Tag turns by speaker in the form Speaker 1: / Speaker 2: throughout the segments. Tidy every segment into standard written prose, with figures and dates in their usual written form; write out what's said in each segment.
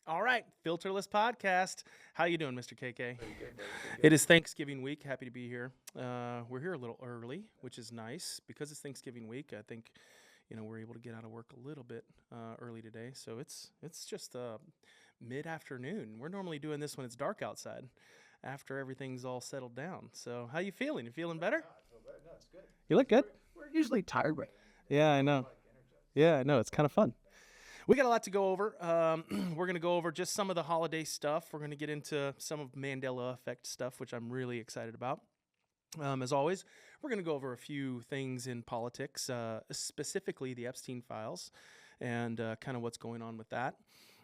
Speaker 1: All right, Filterless podcast. How you doing, Mr. KK?
Speaker 2: Very good.
Speaker 1: It is Thanksgiving week. Happy to be here. We're here a little early, which is nice because it's Thanksgiving week. I think, we're able to get out of work a little bit early today. So it's just mid-afternoon. We're normally doing this when it's dark outside, after everything's all settled down. So how you feeling? You feeling better?
Speaker 2: No, it's good.
Speaker 1: You look good.
Speaker 2: We're usually tired right now.
Speaker 1: Yeah, I know. Yeah, I know. It's kind of fun. We got a lot to go over. We're going to go over just some of the holiday stuff. We're going to get into some of Mandela effect stuff, which I'm really excited about. As always, we're going to go over a few things in politics, specifically the Epstein files and kind of what's going on with that.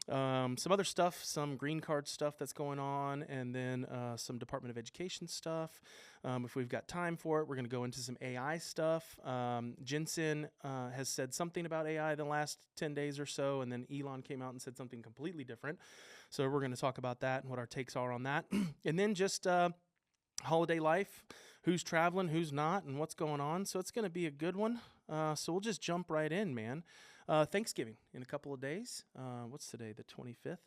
Speaker 1: Some other stuff, some green card stuff that's going on, and then some Department of Education stuff. If we've got time for it, we're going to go into some AI stuff. Jensen has said something about AI the last 10 days or so, and then Elon came out and said something completely different. So we're going to talk about that and what our takes are on that. And then just holiday life, who's traveling, who's not, and what's going on. So it's going to be a good one. So we'll just jump right in, man. Thanksgiving in a couple of days. What's today? The 25th?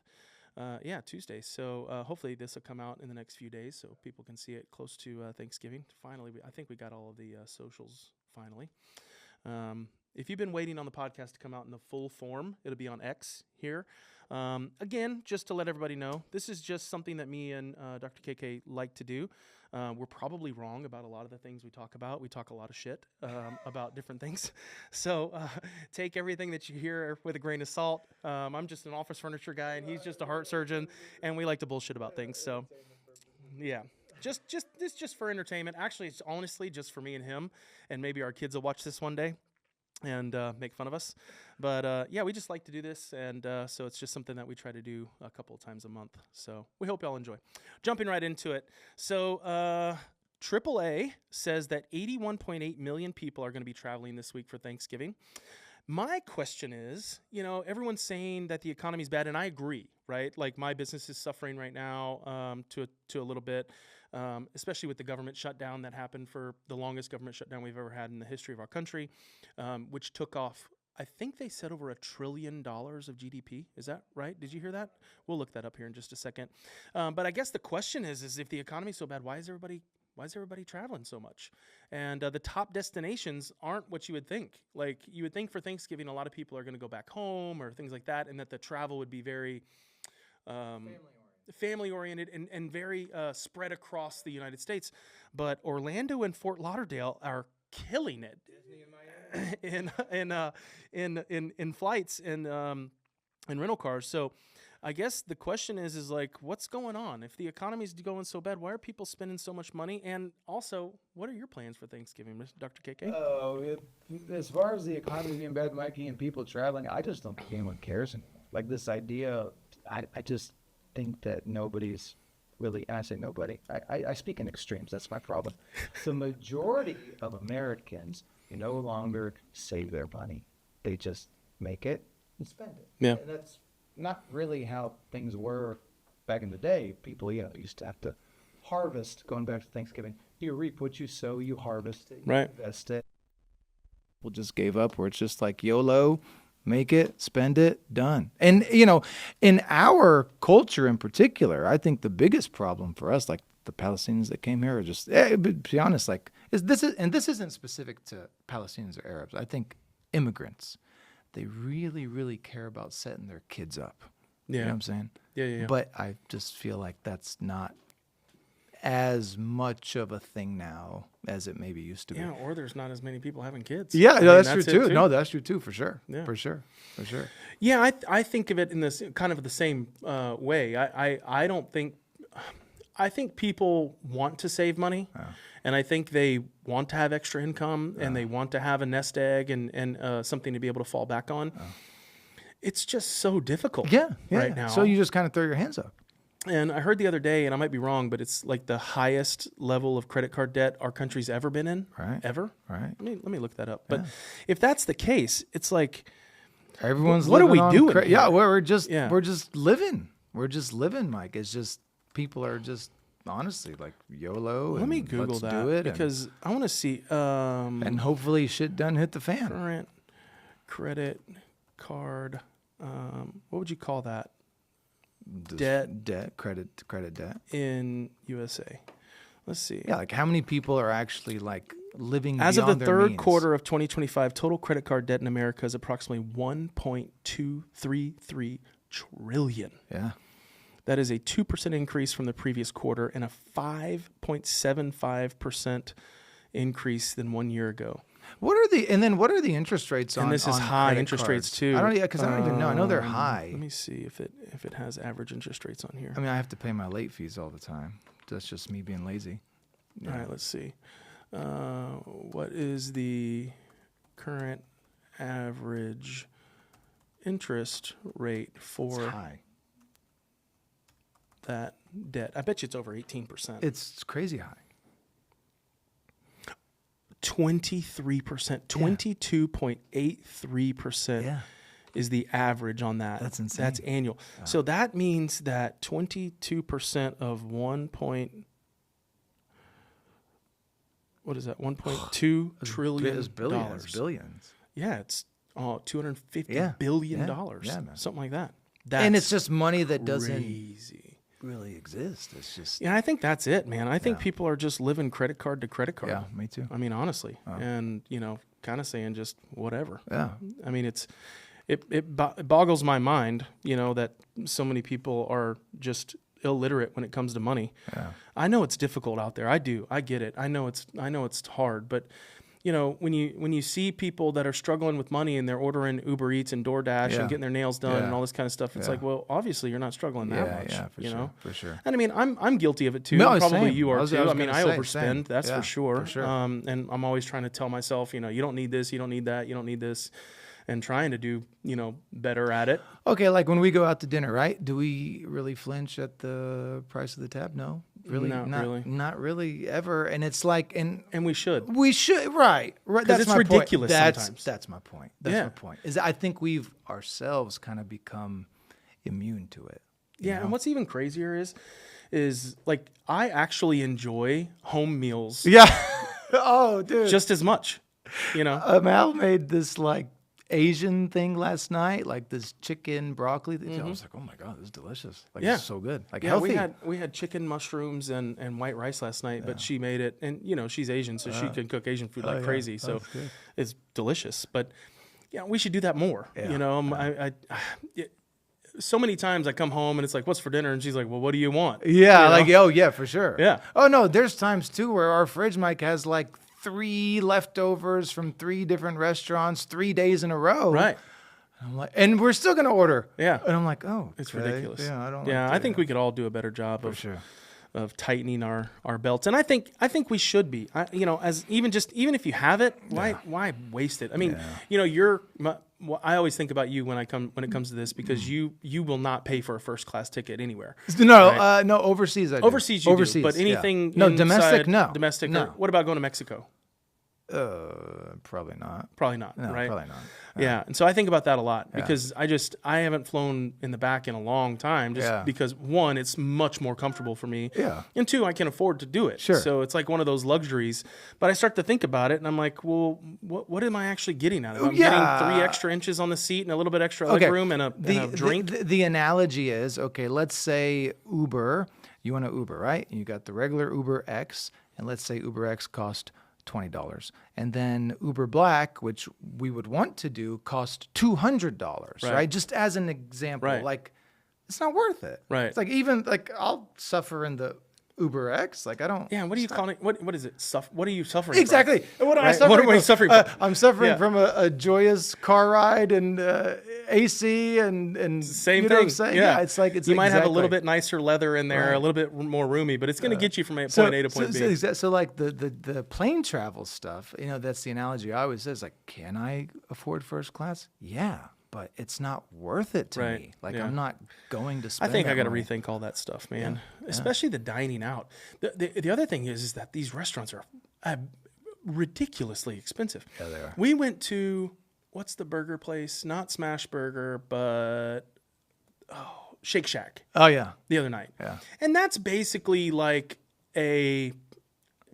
Speaker 1: Yeah, Tuesday. So hopefully this will come out in the next few days so people can see it close to Thanksgiving. Finally, I think we got all of the socials finally. If you've been waiting on the podcast to come out in the full form, it'll be on X here. Again, just to let everybody know, this is just something that me and Dr. KK like to do. We're probably wrong about a lot of the things we talk about. We talk a lot of shit about different things. So take everything that you hear with a grain of salt. I'm just an office furniture guy, and he's just a heart surgeon, and we like to bullshit about things. So, yeah. Just for entertainment. Actually, it's honestly just for me and him, and maybe our kids will watch this one day and make fun of us. But yeah, we just like to do this, and so it's just something that we try to do a couple of times a month. So we hope y'all enjoy. Jumping right into it. So AAA says that 81.8 million people are going to be traveling this week for Thanksgiving. My question is, everyone's saying that the economy's bad, and I agree, right? Like my business is suffering right now to a little bit, especially with the government shutdown that happened for the longest government shutdown we've ever had in the history of our country, which took off, I think they said over $1 trillion of GDP. Is that right? Did you hear that? We'll look that up here in just a second. But I guess the question is if the economy's so bad, why is everybody traveling so much? And the top destinations aren't what you would think. Like you would think for Thanksgiving, a lot of people are going to go back home or things like that, and that the travel would be very family-oriented and very spread across the United States. But Orlando and Fort Lauderdale are killing it in flights and rental cars. So I guess the question is like, what's going on? If the economy's going so bad, why are people spending so much money? And also, what are your plans for Thanksgiving, Dr. KK?
Speaker 2: As far as the economy being bad, Mikey, and people traveling, I just don't think anyone cares anymore. Like this idea, I just think that nobody's really, and I say nobody, I speak in extremes, that's my problem. The majority of Americans no longer save their money. They just make it and spend it.
Speaker 1: Yeah.
Speaker 2: And that's not really how things were back in the day. People, used to have to harvest, going back to Thanksgiving. You reap what you sow, you harvest it, you
Speaker 1: Right.
Speaker 2: invest it. People just gave up where it's just like YOLO, make it, spend it, done. And, in our culture in particular, I think the biggest problem for us, like the Palestinians that came here, are just, to be honest, like, this isn't specific to Palestinians or Arabs. I think immigrants, they really, really care about setting their kids up.
Speaker 1: Yeah.
Speaker 2: You know what I'm saying?
Speaker 1: Yeah.
Speaker 2: But I just feel like that's not as much of a thing now as it maybe used to be.
Speaker 1: Yeah, or there's not as many people having kids.
Speaker 2: Yeah,
Speaker 1: I mean,
Speaker 2: that's true
Speaker 1: it
Speaker 2: too. No, that's true too, for sure.
Speaker 1: Yeah.
Speaker 2: For sure.
Speaker 1: Yeah, I think of it in this kind of the same way. I think people want to save money, and I think they want to have extra income, and they want to have a nest egg and something to be able to fall back on. It's just so difficult right now.
Speaker 2: So you just kind of throw your hands up.
Speaker 1: And I heard the other day, and I might be wrong, but it's like the highest level of credit card debt our country's ever been in.
Speaker 2: Right.
Speaker 1: Ever.
Speaker 2: Right.
Speaker 1: Let me look that up. But if that's the case, it's like,
Speaker 2: everyone's
Speaker 1: what are we
Speaker 2: living
Speaker 1: doing?
Speaker 2: Yeah, we're just living. We're just living, Mike. It's just people are just honestly like YOLO.
Speaker 1: Let me Google that
Speaker 2: do it
Speaker 1: because I want to see.
Speaker 2: And hopefully shit done hit the fan.
Speaker 1: Current credit card. What would you call that?
Speaker 2: credit debt
Speaker 1: in USA. Let's see.
Speaker 2: Yeah, like how many people are actually like living
Speaker 1: as of
Speaker 2: beyond
Speaker 1: the
Speaker 2: their
Speaker 1: third
Speaker 2: means?
Speaker 1: quarter of 2025, total credit card debt in America is approximately 1.233 trillion.
Speaker 2: Yeah.
Speaker 1: That is a 2% increase from the previous quarter and a 5.75% increase than 1 year ago.
Speaker 2: What are the interest rates on?
Speaker 1: And this is
Speaker 2: on
Speaker 1: high
Speaker 2: credit
Speaker 1: interest
Speaker 2: cards?
Speaker 1: rates too.
Speaker 2: I don't even know. I know they're high.
Speaker 1: Let me see if it has average interest rates on here.
Speaker 2: I mean, I have to pay my late fees all the time. That's just me being lazy.
Speaker 1: Yeah. All right, let's see. What is the current average interest rate
Speaker 2: It's
Speaker 1: for
Speaker 2: high.
Speaker 1: that debt? I bet you it's over 18%.
Speaker 2: It's crazy high.
Speaker 1: 23%, 22.83% is the average on that.
Speaker 2: That's insane.
Speaker 1: That's annual. So that means that 22% of 1.2 trillion
Speaker 2: It's billions. Billions.
Speaker 1: Yeah, it's $250 billion, something like that.
Speaker 2: And it's just money that doesn't
Speaker 1: crazy.
Speaker 2: really exist. It's just
Speaker 1: I think that's it, man. I think people are just living credit card to credit card.
Speaker 2: Yeah, me too.
Speaker 1: I mean, honestly, and kind of saying just whatever.
Speaker 2: Yeah.
Speaker 1: I mean, it boggles my mind, that so many people are just illiterate when it comes to money.
Speaker 2: Yeah.
Speaker 1: I know it's difficult out there. I do. I get it. I know it's hard, but when you see people that are struggling with money and they're ordering Uber Eats and DoorDash and getting their nails done and all this kind of stuff, it's like, well, obviously you're not struggling that much.
Speaker 2: Yeah, for sure.
Speaker 1: And I mean, I'm guilty of it too.
Speaker 2: No,
Speaker 1: Probably
Speaker 2: same.
Speaker 1: you are too. I mean, I overspend.
Speaker 2: Same.
Speaker 1: That's for sure.
Speaker 2: For sure.
Speaker 1: And I'm always trying to tell myself, you don't need this, you don't need that, you don't need this, and trying to do, better at it.
Speaker 2: Okay, like when we go out to dinner, right? Do we really flinch at the price of the tab? No, really, not really ever. And it's like, and
Speaker 1: we should,
Speaker 2: right. That's
Speaker 1: it's
Speaker 2: my
Speaker 1: ridiculous.
Speaker 2: Point.
Speaker 1: Sometimes
Speaker 2: that's my point. That's my point. Is I think we've ourselves kind of become immune to it. You know?
Speaker 1: And what's even crazier is like I actually enjoy home meals.
Speaker 2: Yeah. Oh, dude.
Speaker 1: Just as much.
Speaker 2: Mal made this like Asian thing last night, like this chicken broccoli. I was like, oh my God, this is delicious. Like, it's so good. Like, healthy.
Speaker 1: We had chicken, mushrooms, and white rice last night, but she made it. And, she's Asian, so she can cook Asian food like crazy. So it's delicious. But, we should do that more.
Speaker 2: Yeah.
Speaker 1: So many times I come home and it's like, what's for dinner? And she's like, well, what do you want?
Speaker 2: Yeah, oh, yeah, for sure.
Speaker 1: Yeah.
Speaker 2: Oh, no, there's times, too, where our fridge, Mike, has, like, 3 leftovers from 3 different restaurants 3 days in a row.
Speaker 1: Right.
Speaker 2: I'm like, and we're still gonna order.
Speaker 1: Yeah.
Speaker 2: And I'm like, oh,
Speaker 1: it's ridiculous.
Speaker 2: Yeah, I don't.
Speaker 1: I think we could all do a better job of tightening our belts, and I think we should be. As even if you have it, why waste it? I mean, I always think about you when it comes to this because you will not pay for a first class ticket anywhere.
Speaker 2: No,
Speaker 1: right?
Speaker 2: No, overseas I do.
Speaker 1: Overseas you do, but anything
Speaker 2: domestic, no.
Speaker 1: Domestic,
Speaker 2: no.
Speaker 1: What about going to Mexico?
Speaker 2: Probably not.
Speaker 1: No, right?
Speaker 2: Probably not.
Speaker 1: Yeah, and so I think about that a lot because I haven't flown in the back in a long time just because, one, it's much more comfortable for me.
Speaker 2: Yeah.
Speaker 1: And two, I can afford to do it.
Speaker 2: Sure.
Speaker 1: So it's like one of those luxuries. But I start to think about it and I'm like, well, what am I actually getting out of it? I'm getting 3 extra inches on the seat and a little bit extra leg room and a drink.
Speaker 2: The analogy is, okay, let's say Uber, you want to Uber, right? You got the regular Uber X, and let's say Uber X cost $20, and then Uber Black, which we would want to do, cost $200, right? Just as an example, like it's not worth it.
Speaker 1: Right.
Speaker 2: It's like even like I'll suffer in the Uber X. Like I don't.
Speaker 1: Yeah. What are you calling it? What is it? What are you suffering?
Speaker 2: Exactly.
Speaker 1: From?
Speaker 2: What am I
Speaker 1: right?
Speaker 2: suffering?
Speaker 1: What are you suffering from?
Speaker 2: I'm suffering from a joyous car ride and AC and
Speaker 1: same
Speaker 2: you
Speaker 1: thing.
Speaker 2: Know what I'm saying? Yeah. It's like
Speaker 1: you might have a little bit nicer leather in there, a little bit more roomy, but it's going to get you from point A to point B.
Speaker 2: So like the plane travel stuff, that's the analogy I always say. Is like, can I afford first class? Yeah. But it's not worth it to me. Like I'm not going to spend.
Speaker 1: I think I got to rethink all that stuff, man. Yeah. Especially the dining out. The other thing is that these restaurants are ridiculously expensive.
Speaker 2: Yeah, they are.
Speaker 1: We went to what's the burger place? Not Smash Burger, but Shake Shack.
Speaker 2: Oh yeah.
Speaker 1: The other night.
Speaker 2: Yeah.
Speaker 1: And that's basically like a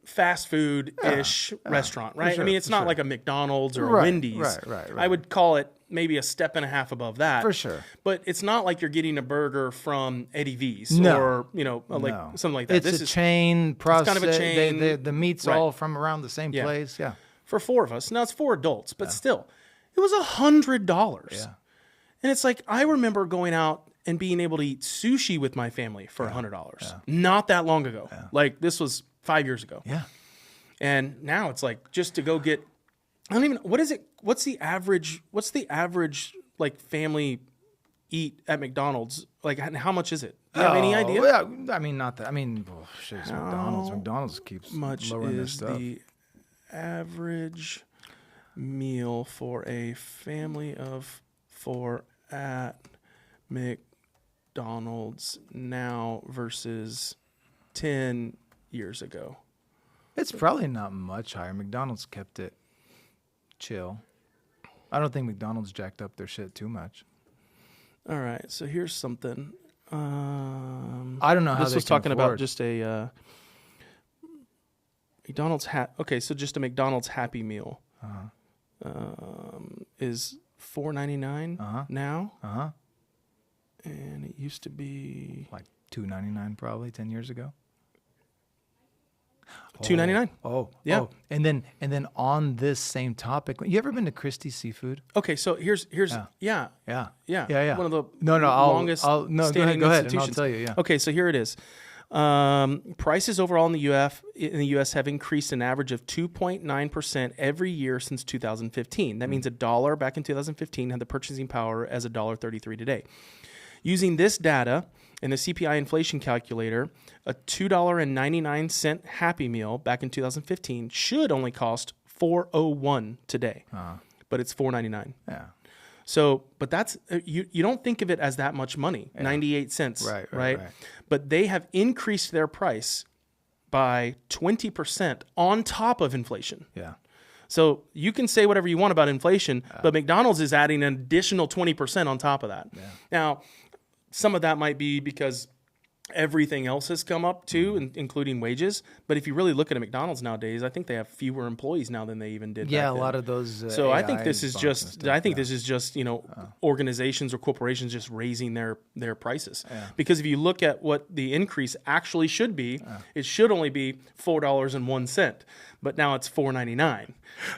Speaker 1: fast food-ish restaurant, right?
Speaker 2: Sure,
Speaker 1: I mean, it's not like a McDonald's or a Wendy's.
Speaker 2: Right.
Speaker 1: I would call it maybe a step and a half above that.
Speaker 2: For sure.
Speaker 1: But it's not like you're getting a burger from Eddie V's
Speaker 2: No.
Speaker 1: or, like something like that.
Speaker 2: It's
Speaker 1: This
Speaker 2: a
Speaker 1: is
Speaker 2: chain process.
Speaker 1: kind of a chain.
Speaker 2: The meat's
Speaker 1: Right.
Speaker 2: all from around the same
Speaker 1: Yeah.
Speaker 2: place. Yeah.
Speaker 1: for 4 of us. Now it's 4 adults, but still, it was $100.
Speaker 2: Yeah.
Speaker 1: And it's like, I remember going out and being able to eat sushi with my family for $100. Not that long ago. Like this was 5 years ago.
Speaker 2: Yeah.
Speaker 1: And now it's like just to go get, I don't even, what is it? What's the average like family eat at McDonald's? Like how much is it? Do you have any idea?
Speaker 2: Yeah, I mean, not that. I mean, shit, it's McDonald's. McDonald's keeps
Speaker 1: Much
Speaker 2: lowering their
Speaker 1: is
Speaker 2: stuff.
Speaker 1: the average meal for a family of 4 at McDonald's now versus 10 years ago?
Speaker 2: It's probably not much higher. McDonald's kept it chill. I don't think McDonald's jacked up their shit too much.
Speaker 1: All right, so here's something.
Speaker 2: I don't know how
Speaker 1: this
Speaker 2: they
Speaker 1: was
Speaker 2: can
Speaker 1: talking about
Speaker 2: afford.
Speaker 1: just a McDonald's okay, so just a McDonald's Happy Meal is $4.99 now, and it used to be
Speaker 2: Like $2.99 probably 10 years ago.
Speaker 1: $2.99.
Speaker 2: Oh,
Speaker 1: Yeah.
Speaker 2: oh. And then on this same topic, you ever been to Christie's Seafood?
Speaker 1: Okay, so here's
Speaker 2: Yeah.
Speaker 1: one of the longest
Speaker 2: I'll go
Speaker 1: standing
Speaker 2: ahead, and I'll
Speaker 1: institutions.
Speaker 2: tell you. Yeah.
Speaker 1: Okay, so here it is. Prices overall in the U.S. have increased an average of 2.9% every year since 2015. That means $1 back in 2015 had the purchasing power as $1.33 today. Using this data and the CPI inflation calculator, a $2.99 Happy Meal back in 2015 should only cost $4.01 today, but it's $4.99.
Speaker 2: Yeah.
Speaker 1: So, but that's you don't think of it as that much money, 98 cents, right? But they have increased their price by 20% on top of inflation.
Speaker 2: Yeah.
Speaker 1: So you can say whatever you want about inflation, but McDonald's is adding an additional 20% on top of that. Yeah. Now, some of that might be because everything else has come up too, including wages. But if you really look at a McDonald's nowadays, I think they have fewer employees now than they even did.
Speaker 2: Yeah,
Speaker 1: back
Speaker 2: a
Speaker 1: then.
Speaker 2: lot of those.
Speaker 1: So I think
Speaker 2: AI
Speaker 1: this is
Speaker 2: bumps
Speaker 1: just.
Speaker 2: and stuff,
Speaker 1: I think this is just organizations or corporations just raising their prices.
Speaker 2: Yeah.
Speaker 1: Because if you look at what the increase actually should be, it should only be $4.01, but now it's $4.99,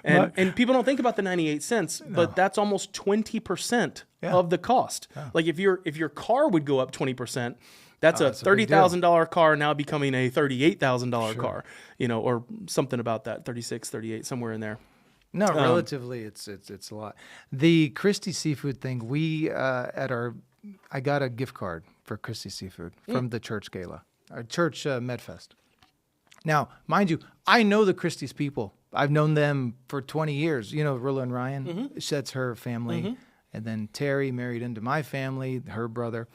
Speaker 1: and people don't think about the 98 cents, but that's almost 20% of the cost. Like if your car would go up 20%. That's a $30,000 car now becoming a $38,000 car, or something about that, 36, 38, somewhere in there.
Speaker 2: No, relatively, it's a lot. The Christie Seafood thing, I got a gift card for Christie Seafood from the church gala, our church Medfest. Now, mind you, I know the Christie's people. I've known them for 20 years. Rilla and Ryan, that's her family. And then Terry married into my family, her brother.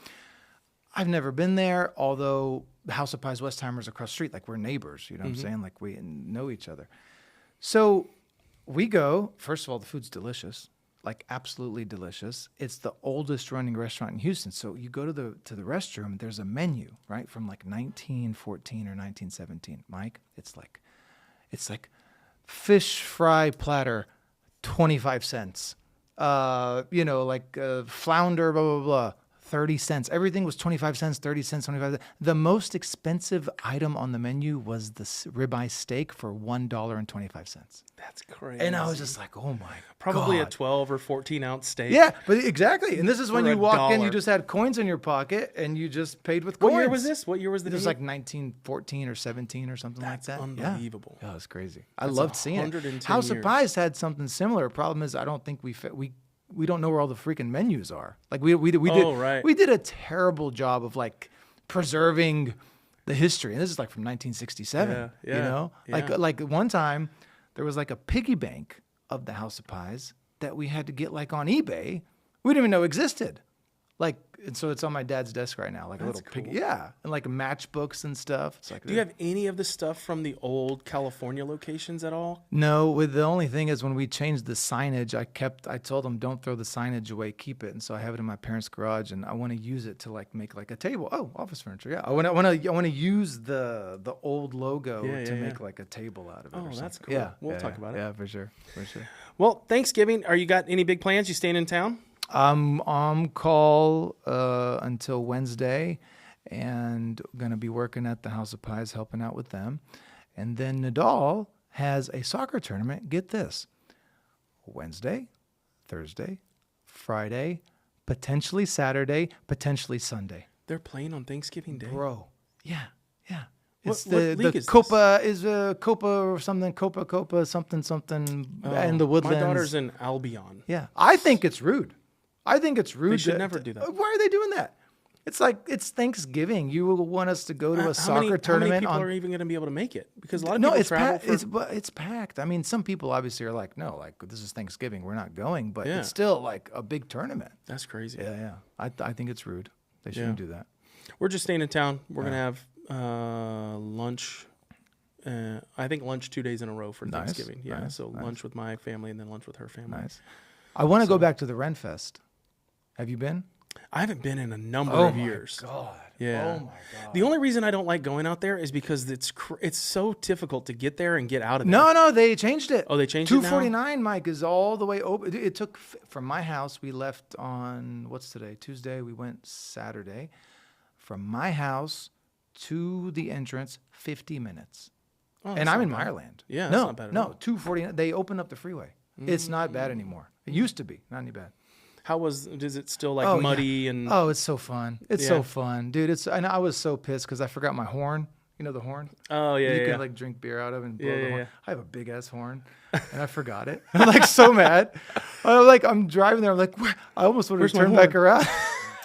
Speaker 2: I've never been there, although the House of Pies Westheimer's across the street. Like, we're neighbors, you know what I'm saying? Like, we know each other. So we go. First of all, the food's delicious, like absolutely delicious. It's the oldest running restaurant in Houston. So you go to the restroom, there's a menu, right, from like 1914 or 1917. Mike, it's like fish fry platter, 25 cents. Flounder, blah, blah, blah. 30 cents. Everything was 25 cents, 30 cents, 25 cents. The most expensive item on the menu was the ribeye steak for $1.25.
Speaker 1: That's crazy.
Speaker 2: And I was just like, oh my
Speaker 1: Probably
Speaker 2: God.
Speaker 1: a 12 or 14 ounce steak.
Speaker 2: Yeah, but exactly. And this is when
Speaker 1: For
Speaker 2: you walked in,
Speaker 1: $1.
Speaker 2: you just had coins in your pocket and you just paid with coins.
Speaker 1: What year was this? What year was the
Speaker 2: It was
Speaker 1: date?
Speaker 2: like 1914 or 17 or something
Speaker 1: That's
Speaker 2: like that.
Speaker 1: unbelievable.
Speaker 2: Yeah, it was crazy. I loved seeing it.
Speaker 1: 110
Speaker 2: House of
Speaker 1: years.
Speaker 2: Pies had something similar. Problem is, I don't think we don't know where all the freaking menus are. Like we did a terrible job of like preserving the history. And this is like from 1967.
Speaker 1: Yeah.
Speaker 2: Like one time there was like a piggy bank of the House of Pies that we had to get like on eBay. We didn't even know existed. Like and so it's on my dad's desk right now, like
Speaker 1: That's
Speaker 2: a little pig.
Speaker 1: cool.
Speaker 2: Yeah, and like matchbooks and stuff. It's like,
Speaker 1: Do you have any of the stuff from the old California locations at all?
Speaker 2: No, with the only thing is when we changed the signage, I told them don't throw the signage away, keep it, and so I have it in my parents' garage, and I want to use it to like make like a table. Oh, office furniture. Yeah, I want to use the old logo to make like a table out of it.
Speaker 1: Oh,
Speaker 2: or something.
Speaker 1: that's cool.
Speaker 2: Yeah,
Speaker 1: We'll talk about it.
Speaker 2: Yeah, for sure.
Speaker 1: Well, Thanksgiving, you got any big plans? You staying in town?
Speaker 2: I'm on call until Wednesday, and going to be working at the House of Pies, helping out with them. And then Nadal has a soccer tournament. Get this: Wednesday, Thursday, Friday, potentially Saturday, potentially Sunday.
Speaker 1: They're playing on Thanksgiving Day.
Speaker 2: Bro, yeah.
Speaker 1: What
Speaker 2: It's
Speaker 1: league
Speaker 2: the
Speaker 1: is
Speaker 2: Copa is Copa or something. Copa something in the Woodlands.
Speaker 1: My daughter's in Albion.
Speaker 2: Yeah, I think it's rude.
Speaker 1: They should never do that.
Speaker 2: Why are they doing that? It's like it's Thanksgiving. You will want us to go to a soccer tournament.
Speaker 1: How many people are even going to be able to make it? Because a lot of people travel.
Speaker 2: It's packed. I mean, some people obviously are like, no, like this is Thanksgiving, we're not going. But
Speaker 1: Yeah.
Speaker 2: it's still like a big tournament.
Speaker 1: That's crazy.
Speaker 2: Yeah. I think it's rude. They shouldn't do that.
Speaker 1: We're just staying in town. We're going to have lunch. I think lunch 2 days in a row for Thanksgiving. Yeah,
Speaker 2: nice,
Speaker 1: so lunch with my family and then lunch with her family.
Speaker 2: Nice. I want to go back to the Renfest. Have you been?
Speaker 1: I haven't been in a number of years.
Speaker 2: God.
Speaker 1: Yeah.
Speaker 2: Oh my God.
Speaker 1: The only reason I don't like going out there is because it's so difficult to get there and get out of there.
Speaker 2: No, they changed it.
Speaker 1: Oh, they changed it now?
Speaker 2: 249, Mike, is all the way open. It took from my house. We left on what's today? Tuesday. We went Saturday. From my house to the entrance, 50 minutes.
Speaker 1: Oh,
Speaker 2: and I'm in Meyerland.
Speaker 1: Yeah, that's not bad at all.
Speaker 2: 249. They opened up the freeway. It's not bad anymore. It used to be. Not any bad.
Speaker 1: Is it still like muddy and?
Speaker 2: Oh, it's so fun. It's so fun, dude. And I was so pissed because I forgot my horn. You know the horn?
Speaker 1: Oh yeah,
Speaker 2: you
Speaker 1: yeah.
Speaker 2: can like drink beer out of and blow the horn.
Speaker 1: Yeah.
Speaker 2: I have a big ass horn, and I forgot it. I'm like so mad. I'm driving there. I'm like, where? I almost wanted to turn back around.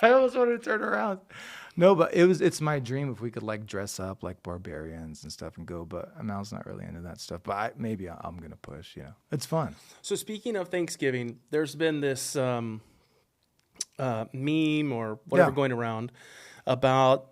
Speaker 2: I almost wanted to turn around. No, but it's my dream if we could like dress up like barbarians and stuff and go. But Mal's not really into that stuff. But maybe I'm gonna push. You know, it's fun.
Speaker 1: So speaking of Thanksgiving, there's been this meme or whatever going around about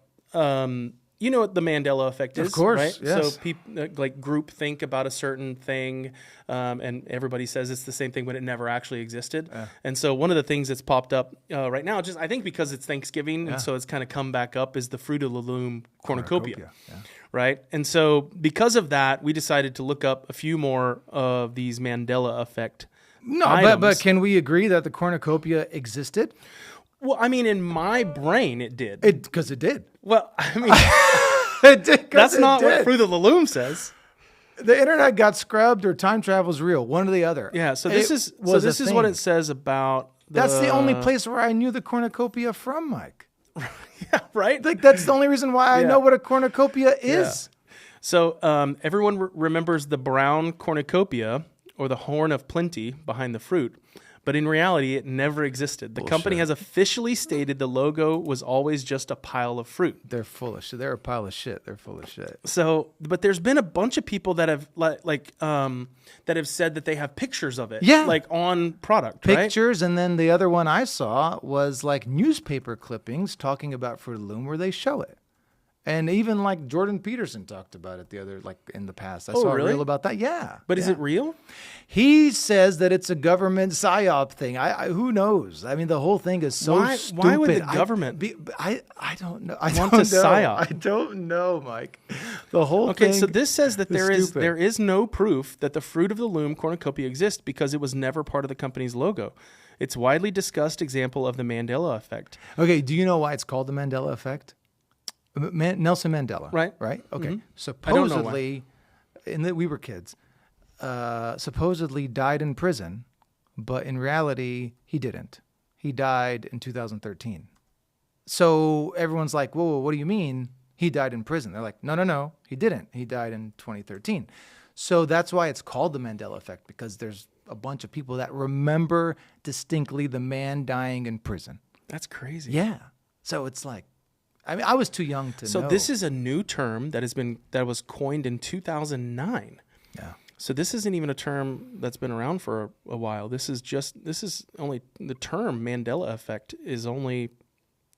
Speaker 1: you know what the Mandela effect is,
Speaker 2: of course,
Speaker 1: right?
Speaker 2: yes.
Speaker 1: So people like group think about a certain thing, and everybody says it's the same thing, but it never actually existed. And so one of the things that's popped up right now, just I think because it's Thanksgiving, and so it's kind of come back up, is the Fruit of the Loom cornucopia. Right? And so because of that, we decided to look up a few more of these Mandela effect items.
Speaker 2: but can we agree that the cornucopia existed?
Speaker 1: Well, I mean, in my brain, it did.
Speaker 2: Because it did.
Speaker 1: Well, I mean,
Speaker 2: It did.
Speaker 1: that's not what Fruit of the Loom says.
Speaker 2: The internet got scrubbed or time travel's real. One or the other.
Speaker 1: Yeah. So this is what it says about.
Speaker 2: That's the only place where I knew the cornucopia from, Mike.
Speaker 1: Yeah. Right.
Speaker 2: Like that's the only reason why I know what a cornucopia is.
Speaker 1: Yeah. So everyone remembers the brown cornucopia or the horn of plenty behind the fruit. But in reality, it never existed. The company has officially stated the logo was always just a pile of fruit.
Speaker 2: They're full of shit. They're a pile of shit. They're full of shit.
Speaker 1: So, but there's been a bunch of people that have that have said that they have pictures of it, like on product,
Speaker 2: pictures, and then the other one I saw was like newspaper clippings talking about Fruit of the Loom where they show it. And even like Jordan Peterson talked about it in the past. I saw a reel about that. Yeah.
Speaker 1: But is it real?
Speaker 2: He says that it's a government psyop thing. Who knows? I mean, the whole thing is so stupid.
Speaker 1: Why would the government?
Speaker 2: I don't know.
Speaker 1: I want to psyop.
Speaker 2: I don't know, Mike. The whole thing.
Speaker 1: Okay, so this says that there is no proof that the Fruit of the Loom cornucopia exists because it was never part of the company's logo. It's widely discussed example of the Mandela effect.
Speaker 2: Okay, do you know why it's called the Mandela effect? Nelson Mandela. Right? Okay. Mm-hmm. Supposedly, we were kids, supposedly died in prison, but in reality, he didn't. He died in 2013. So everyone's like, whoa, what do you mean he died in prison? They're like, no, he didn't. He died in 2013. So that's why it's called the Mandela effect, because there's a bunch of people that remember distinctly the man dying in prison.
Speaker 1: That's crazy.
Speaker 2: Yeah. So it's like, I mean, I was too young to know.
Speaker 1: So this is a new term that was coined in 2009.
Speaker 2: Yeah.
Speaker 1: So this isn't even a term that's been around for a while. This is only the term Mandela effect is only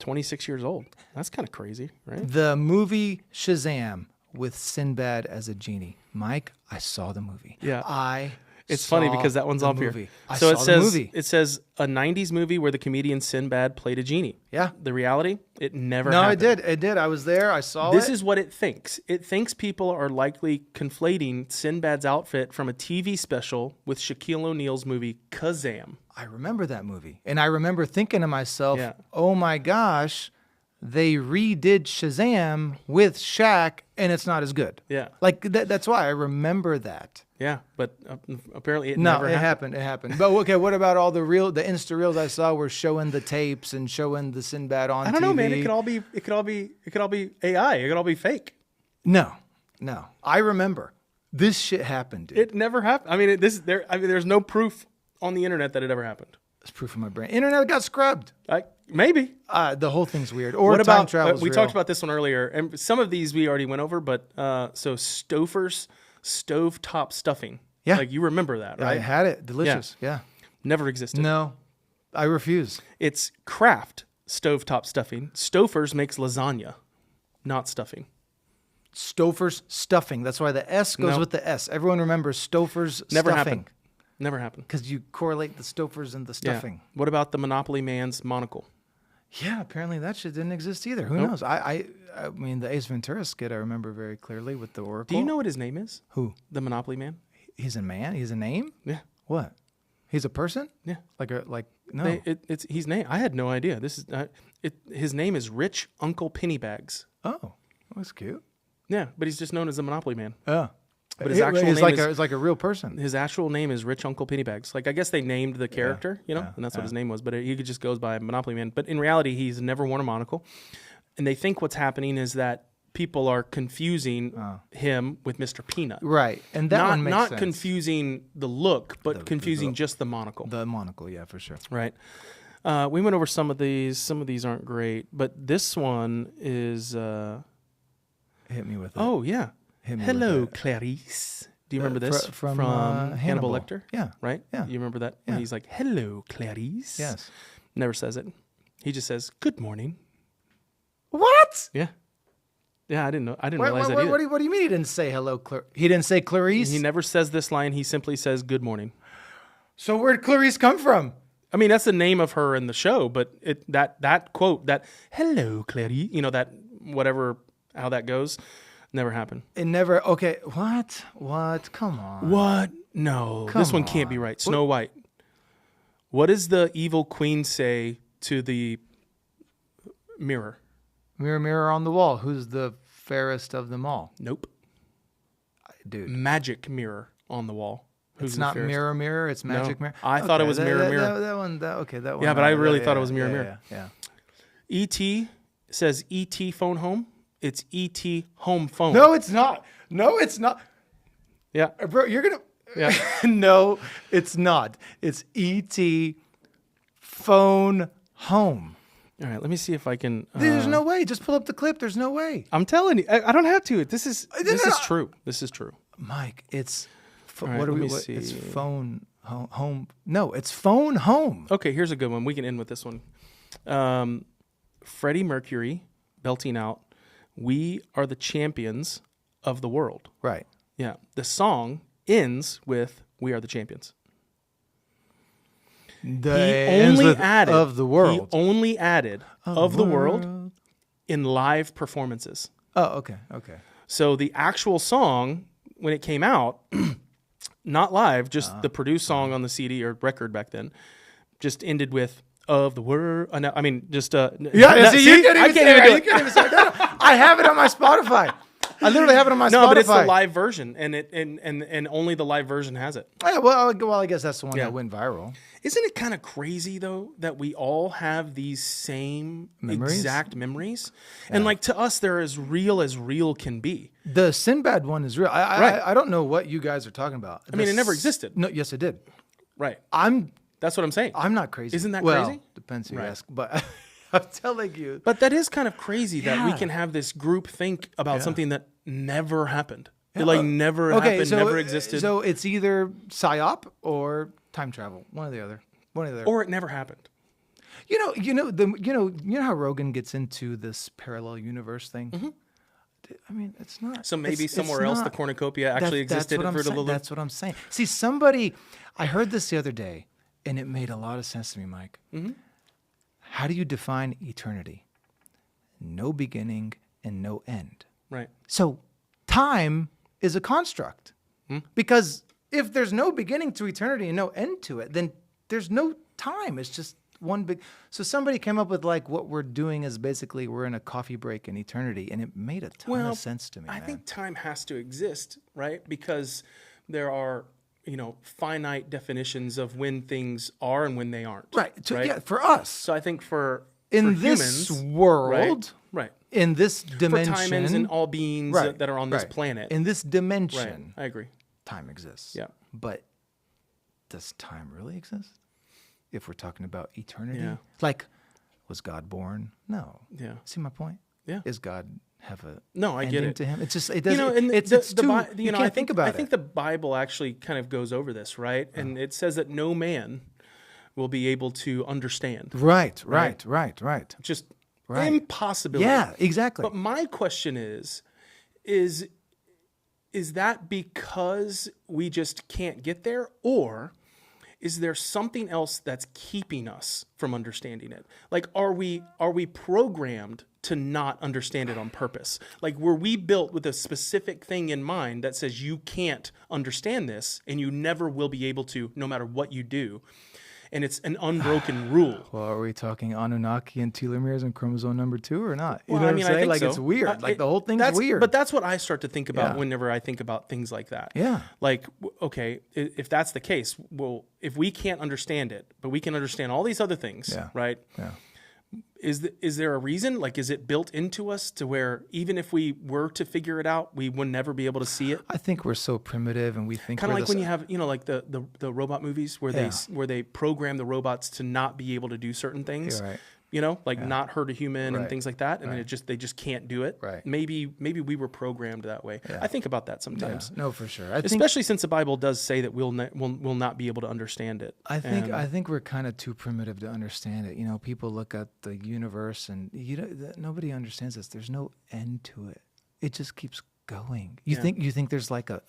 Speaker 1: 26 years old. That's kind of crazy, right?
Speaker 2: The movie Shazam with Sinbad as a genie. Mike, I saw the movie.
Speaker 1: Yeah. It's funny because that one's off here.
Speaker 2: So
Speaker 1: it says a 90s movie where the comedian Sinbad played a genie.
Speaker 2: Yeah.
Speaker 1: The reality, it never
Speaker 2: No,
Speaker 1: happened.
Speaker 2: it did. I was there. I saw
Speaker 1: This is what it thinks. It thinks people are likely conflating Sinbad's outfit from a TV special with Shaquille O'Neal's movie Kazam.
Speaker 2: I remember that movie. And I remember thinking to myself,
Speaker 1: Yeah.
Speaker 2: oh my gosh, they redid Shazam with Shaq and it's not as good.
Speaker 1: Yeah.
Speaker 2: Like that's why I remember that.
Speaker 1: Yeah, but apparently it never happened.
Speaker 2: It happened. But okay, what about all the Insta reels I saw were showing the tapes and showing the Sinbad on TV?
Speaker 1: I don't know, man. It could all be AI. It could all be fake.
Speaker 2: No. I remember this shit happened. Dude.
Speaker 1: It never happened. I mean, there's no proof on the internet that it ever happened.
Speaker 2: It's proof of my brain. Internet got scrubbed.
Speaker 1: Maybe.
Speaker 2: The whole thing's weird. Or
Speaker 1: what
Speaker 2: time
Speaker 1: about
Speaker 2: travel's
Speaker 1: we
Speaker 2: real.
Speaker 1: talked about this one earlier, and some of these we already went over. But so Stouffer's stovetop stuffing.
Speaker 2: Yeah,
Speaker 1: like you remember that, right?
Speaker 2: I had it. Delicious. Yeah.
Speaker 1: Never existed.
Speaker 2: No, I refuse.
Speaker 1: It's Kraft stovetop stuffing. Stouffer's makes lasagna, not stuffing.
Speaker 2: Stouffer's stuffing. That's why the S goes with the S. Everyone remembers Stouffer's
Speaker 1: Never
Speaker 2: stuffing.
Speaker 1: happened. Never happened.
Speaker 2: Because you correlate the Stouffer's and the stuffing.
Speaker 1: Yeah. What about the Monopoly Man's monocle?
Speaker 2: Yeah, apparently that shit didn't exist either. Who knows? I mean, the Ace Ventura skit I remember very clearly with the Oracle.
Speaker 1: Do you know what his name is?
Speaker 2: Who?
Speaker 1: The Monopoly Man?
Speaker 2: He's a man? He's a name?
Speaker 1: Yeah.
Speaker 2: What? He's a person?
Speaker 1: Yeah.
Speaker 2: No.
Speaker 1: It's his name. I had no idea. This is his name is Rich Uncle Pennybags.
Speaker 2: Oh, that's cute.
Speaker 1: Yeah, but he's just known as the Monopoly Man.
Speaker 2: Oh.
Speaker 1: But his actual
Speaker 2: name
Speaker 1: name
Speaker 2: is like a real person.
Speaker 1: His actual name is Rich Uncle Pennybags. Like, I guess they named the character, and that's what his name was. But he just goes by Monopoly Man. But in reality, he's never worn a monocle. And they think what's happening is that people are confusing him with Mr. Peanut.
Speaker 2: Right. And that one makes sense.
Speaker 1: Not confusing the look, but confusing just the monocle.
Speaker 2: The monocle, yeah, for sure.
Speaker 1: Right. We went over some of these. Some of these aren't great. But this one is...
Speaker 2: Hit me with it.
Speaker 1: Oh, yeah. Hello, Clarice. Do you remember this?
Speaker 2: From
Speaker 1: Hannibal Lecter?
Speaker 2: Yeah.
Speaker 1: Right?
Speaker 2: Yeah.
Speaker 1: You remember that? When he's like, hello, Clarice.
Speaker 2: Yes.
Speaker 1: Never says it. He just says, good morning.
Speaker 2: What?
Speaker 1: Yeah. Yeah, I didn't know. I didn't realize that either.
Speaker 2: What do you mean he didn't say hello, He didn't say Clarice?
Speaker 1: He never says this line. He simply says, good morning.
Speaker 2: So where'd Clarice come from?
Speaker 1: I mean, that's the name of her in the show, but that quote, that hello, Clarice, that whatever, how that goes, never happened.
Speaker 2: It never. Okay. What? Come on.
Speaker 1: What? No. This one can't be right. Snow White. What does the evil queen say to the mirror?
Speaker 2: Mirror, mirror on the wall. Who's the fairest of them all?
Speaker 1: Nope.
Speaker 2: Dude.
Speaker 1: Magic mirror on the wall.
Speaker 2: It's not mirror, mirror. It's magic mirror.
Speaker 1: I thought it was mirror, mirror.
Speaker 2: That one. That one.
Speaker 1: Yeah, but I really thought it was mirror, mirror.
Speaker 2: Yeah.
Speaker 1: E.T. says E.T. phone home. It's E.T. home phone.
Speaker 2: No, it's not.
Speaker 1: Yeah.
Speaker 2: Bro, you're going to...
Speaker 1: Yeah.
Speaker 2: No, it's not. It's E.T. phone home.
Speaker 1: All right, let me see if I can...
Speaker 2: There's no way. Just pull up the clip. There's no way.
Speaker 1: I'm telling you. I don't have to. This is true. This is true.
Speaker 2: Mike, it's...
Speaker 1: Right,
Speaker 2: what do we see? It's phone home. No, it's phone home.
Speaker 1: Okay, here's a good one. We can end with this one. Freddie Mercury belting out, "We are the champions of the world."
Speaker 2: Right.
Speaker 1: Yeah. The song ends with "We are the champions." He only added of the world in live performances.
Speaker 2: Oh, okay.
Speaker 1: So the actual song, when it came out, not live, just the produced song on the CD or record back then, just ended with "of the world." I mean, just
Speaker 2: yeah. You can't even say that. I have it on my Spotify. I literally have it on my Spotify.
Speaker 1: No, but it's the live version, and only the live version has it.
Speaker 2: Yeah, well, I guess that's the one that went viral.
Speaker 1: Isn't it kind of crazy though that we all have these same exact memories, and like to us they're as real can be.
Speaker 2: The Sinbad one is real. I don't know what you guys are talking about.
Speaker 1: I mean, it never existed.
Speaker 2: No, yes, it did.
Speaker 1: Right.
Speaker 2: That's
Speaker 1: what I'm saying.
Speaker 2: I'm not crazy.
Speaker 1: Isn't that crazy?
Speaker 2: Depends who you ask, but. I'm telling you.
Speaker 1: But that is kind of crazy that we can have this group think about something that never happened. It never happened, never existed.
Speaker 2: So it's either PSYOP or time travel. One or the other.
Speaker 1: Or it never happened.
Speaker 2: You know how Rogan gets into this parallel universe thing.
Speaker 1: Mm-hmm.
Speaker 2: I mean, it's not.
Speaker 1: So maybe
Speaker 2: it's
Speaker 1: somewhere else the
Speaker 2: not-
Speaker 1: cornucopia actually existed
Speaker 2: that's what
Speaker 1: for
Speaker 2: I'm
Speaker 1: the
Speaker 2: saying.
Speaker 1: little.
Speaker 2: That's what I'm saying. See, I heard this the other day, and it made a lot of sense to me, Mike.
Speaker 1: Mm-hmm.
Speaker 2: How do you define eternity? No beginning and no end.
Speaker 1: Right.
Speaker 2: So time is a construct. Because if there's no beginning to eternity and no end to it, then there's no time. It's just one big. So somebody came up with like what we're doing is basically we're in a coffee break in eternity, and it made a ton of sense to me.
Speaker 1: I
Speaker 2: man.
Speaker 1: think time has to exist, right? Because there are, finite definitions of when things are and when they aren't.
Speaker 2: Right.
Speaker 1: Right?
Speaker 2: Yeah, for us.
Speaker 1: So I think for
Speaker 2: This
Speaker 1: humans,
Speaker 2: world,
Speaker 1: right?
Speaker 2: in this dimension,
Speaker 1: For timings and all beings
Speaker 2: Right,
Speaker 1: that are on this
Speaker 2: right.
Speaker 1: planet.
Speaker 2: in this
Speaker 1: Right.
Speaker 2: dimension,
Speaker 1: I agree.
Speaker 2: time exists.
Speaker 1: Yeah.
Speaker 2: But does time really exist? If we're talking about eternity?
Speaker 1: Yeah.
Speaker 2: Like, was God born? No.
Speaker 1: Yeah.
Speaker 2: See my point?
Speaker 1: Yeah.
Speaker 2: Is God have a
Speaker 1: No, I get
Speaker 2: ending
Speaker 1: it.
Speaker 2: to him? It's just, it doesn't,
Speaker 1: and
Speaker 2: it's
Speaker 1: the
Speaker 2: too,
Speaker 1: Bi-
Speaker 2: you
Speaker 1: I
Speaker 2: can't think about
Speaker 1: I
Speaker 2: it.
Speaker 1: think the Bible actually kind of goes over this, right? And it says that no man will be able to understand.
Speaker 2: Right.
Speaker 1: Just
Speaker 2: Right.
Speaker 1: impossibility.
Speaker 2: Yeah, exactly.
Speaker 1: But my question is that because we just can't get there, or is there something else that's keeping us from understanding it? Like, are we programmed to not understand it on purpose? Like, were we built with a specific thing in mind that says you can't understand this and you never will be able to, no matter what you do? And it's an unbroken rule.
Speaker 2: Well, are we talking Anunnaki and telomeres and chromosome number 2 or not? You
Speaker 1: Well,
Speaker 2: know
Speaker 1: I
Speaker 2: what
Speaker 1: mean,
Speaker 2: I'm
Speaker 1: I
Speaker 2: saying?
Speaker 1: think
Speaker 2: Like,
Speaker 1: so.
Speaker 2: it's weird. Like, the whole thing's
Speaker 1: That's
Speaker 2: weird.
Speaker 1: But that's what I start to think about
Speaker 2: Yeah.
Speaker 1: whenever I think about things like that.
Speaker 2: Yeah.
Speaker 1: Like, okay, if that's the case, well, if we can't understand it, but we can understand all these other things,
Speaker 2: Yeah.
Speaker 1: right?
Speaker 2: Yeah.
Speaker 1: Is there a reason? Like, is it built into us to where even if we were to figure it out, we would never be able to see it?
Speaker 2: I think we're so primitive, and we think
Speaker 1: Kind of
Speaker 2: we're
Speaker 1: like when you have, like the robot movies where they program the robots to not be able to do certain things.
Speaker 2: Yeah, right.
Speaker 1: Not hurt a human and
Speaker 2: Right.
Speaker 1: things like that, and then they just can't do it.
Speaker 2: Right.
Speaker 1: Maybe we were programmed that way.
Speaker 2: Yeah.
Speaker 1: I think about that sometimes.
Speaker 2: Yeah. No, for sure. I think
Speaker 1: Especially since the Bible does say that we'll not be able to understand it.
Speaker 2: I think we're kind of too primitive to understand it. People look at the universe, and nobody understands this. There's no end to it. It just keeps going. You think there's like a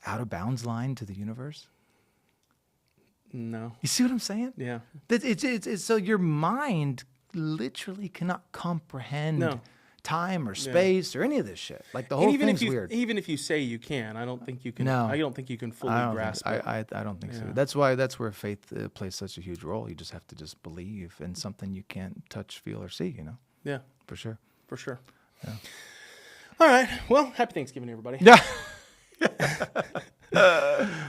Speaker 2: out of bounds line to the universe?
Speaker 1: No.
Speaker 2: You see what I'm saying?
Speaker 1: Yeah.
Speaker 2: It's so your mind literally cannot comprehend time or space or any of this shit. Like, the whole thing's weird.
Speaker 1: Even if you say you can, I don't think you can.
Speaker 2: No.
Speaker 1: I don't think you can fully grasp it.
Speaker 2: I don't think so.
Speaker 1: Yeah.
Speaker 2: That's where faith plays such a huge role. You just have to just believe in something you can't touch, feel, or see.
Speaker 1: Yeah,
Speaker 2: For sure.
Speaker 1: for sure.
Speaker 2: Yeah.
Speaker 1: All right. Well, happy Thanksgiving, everybody.
Speaker 2: Yeah.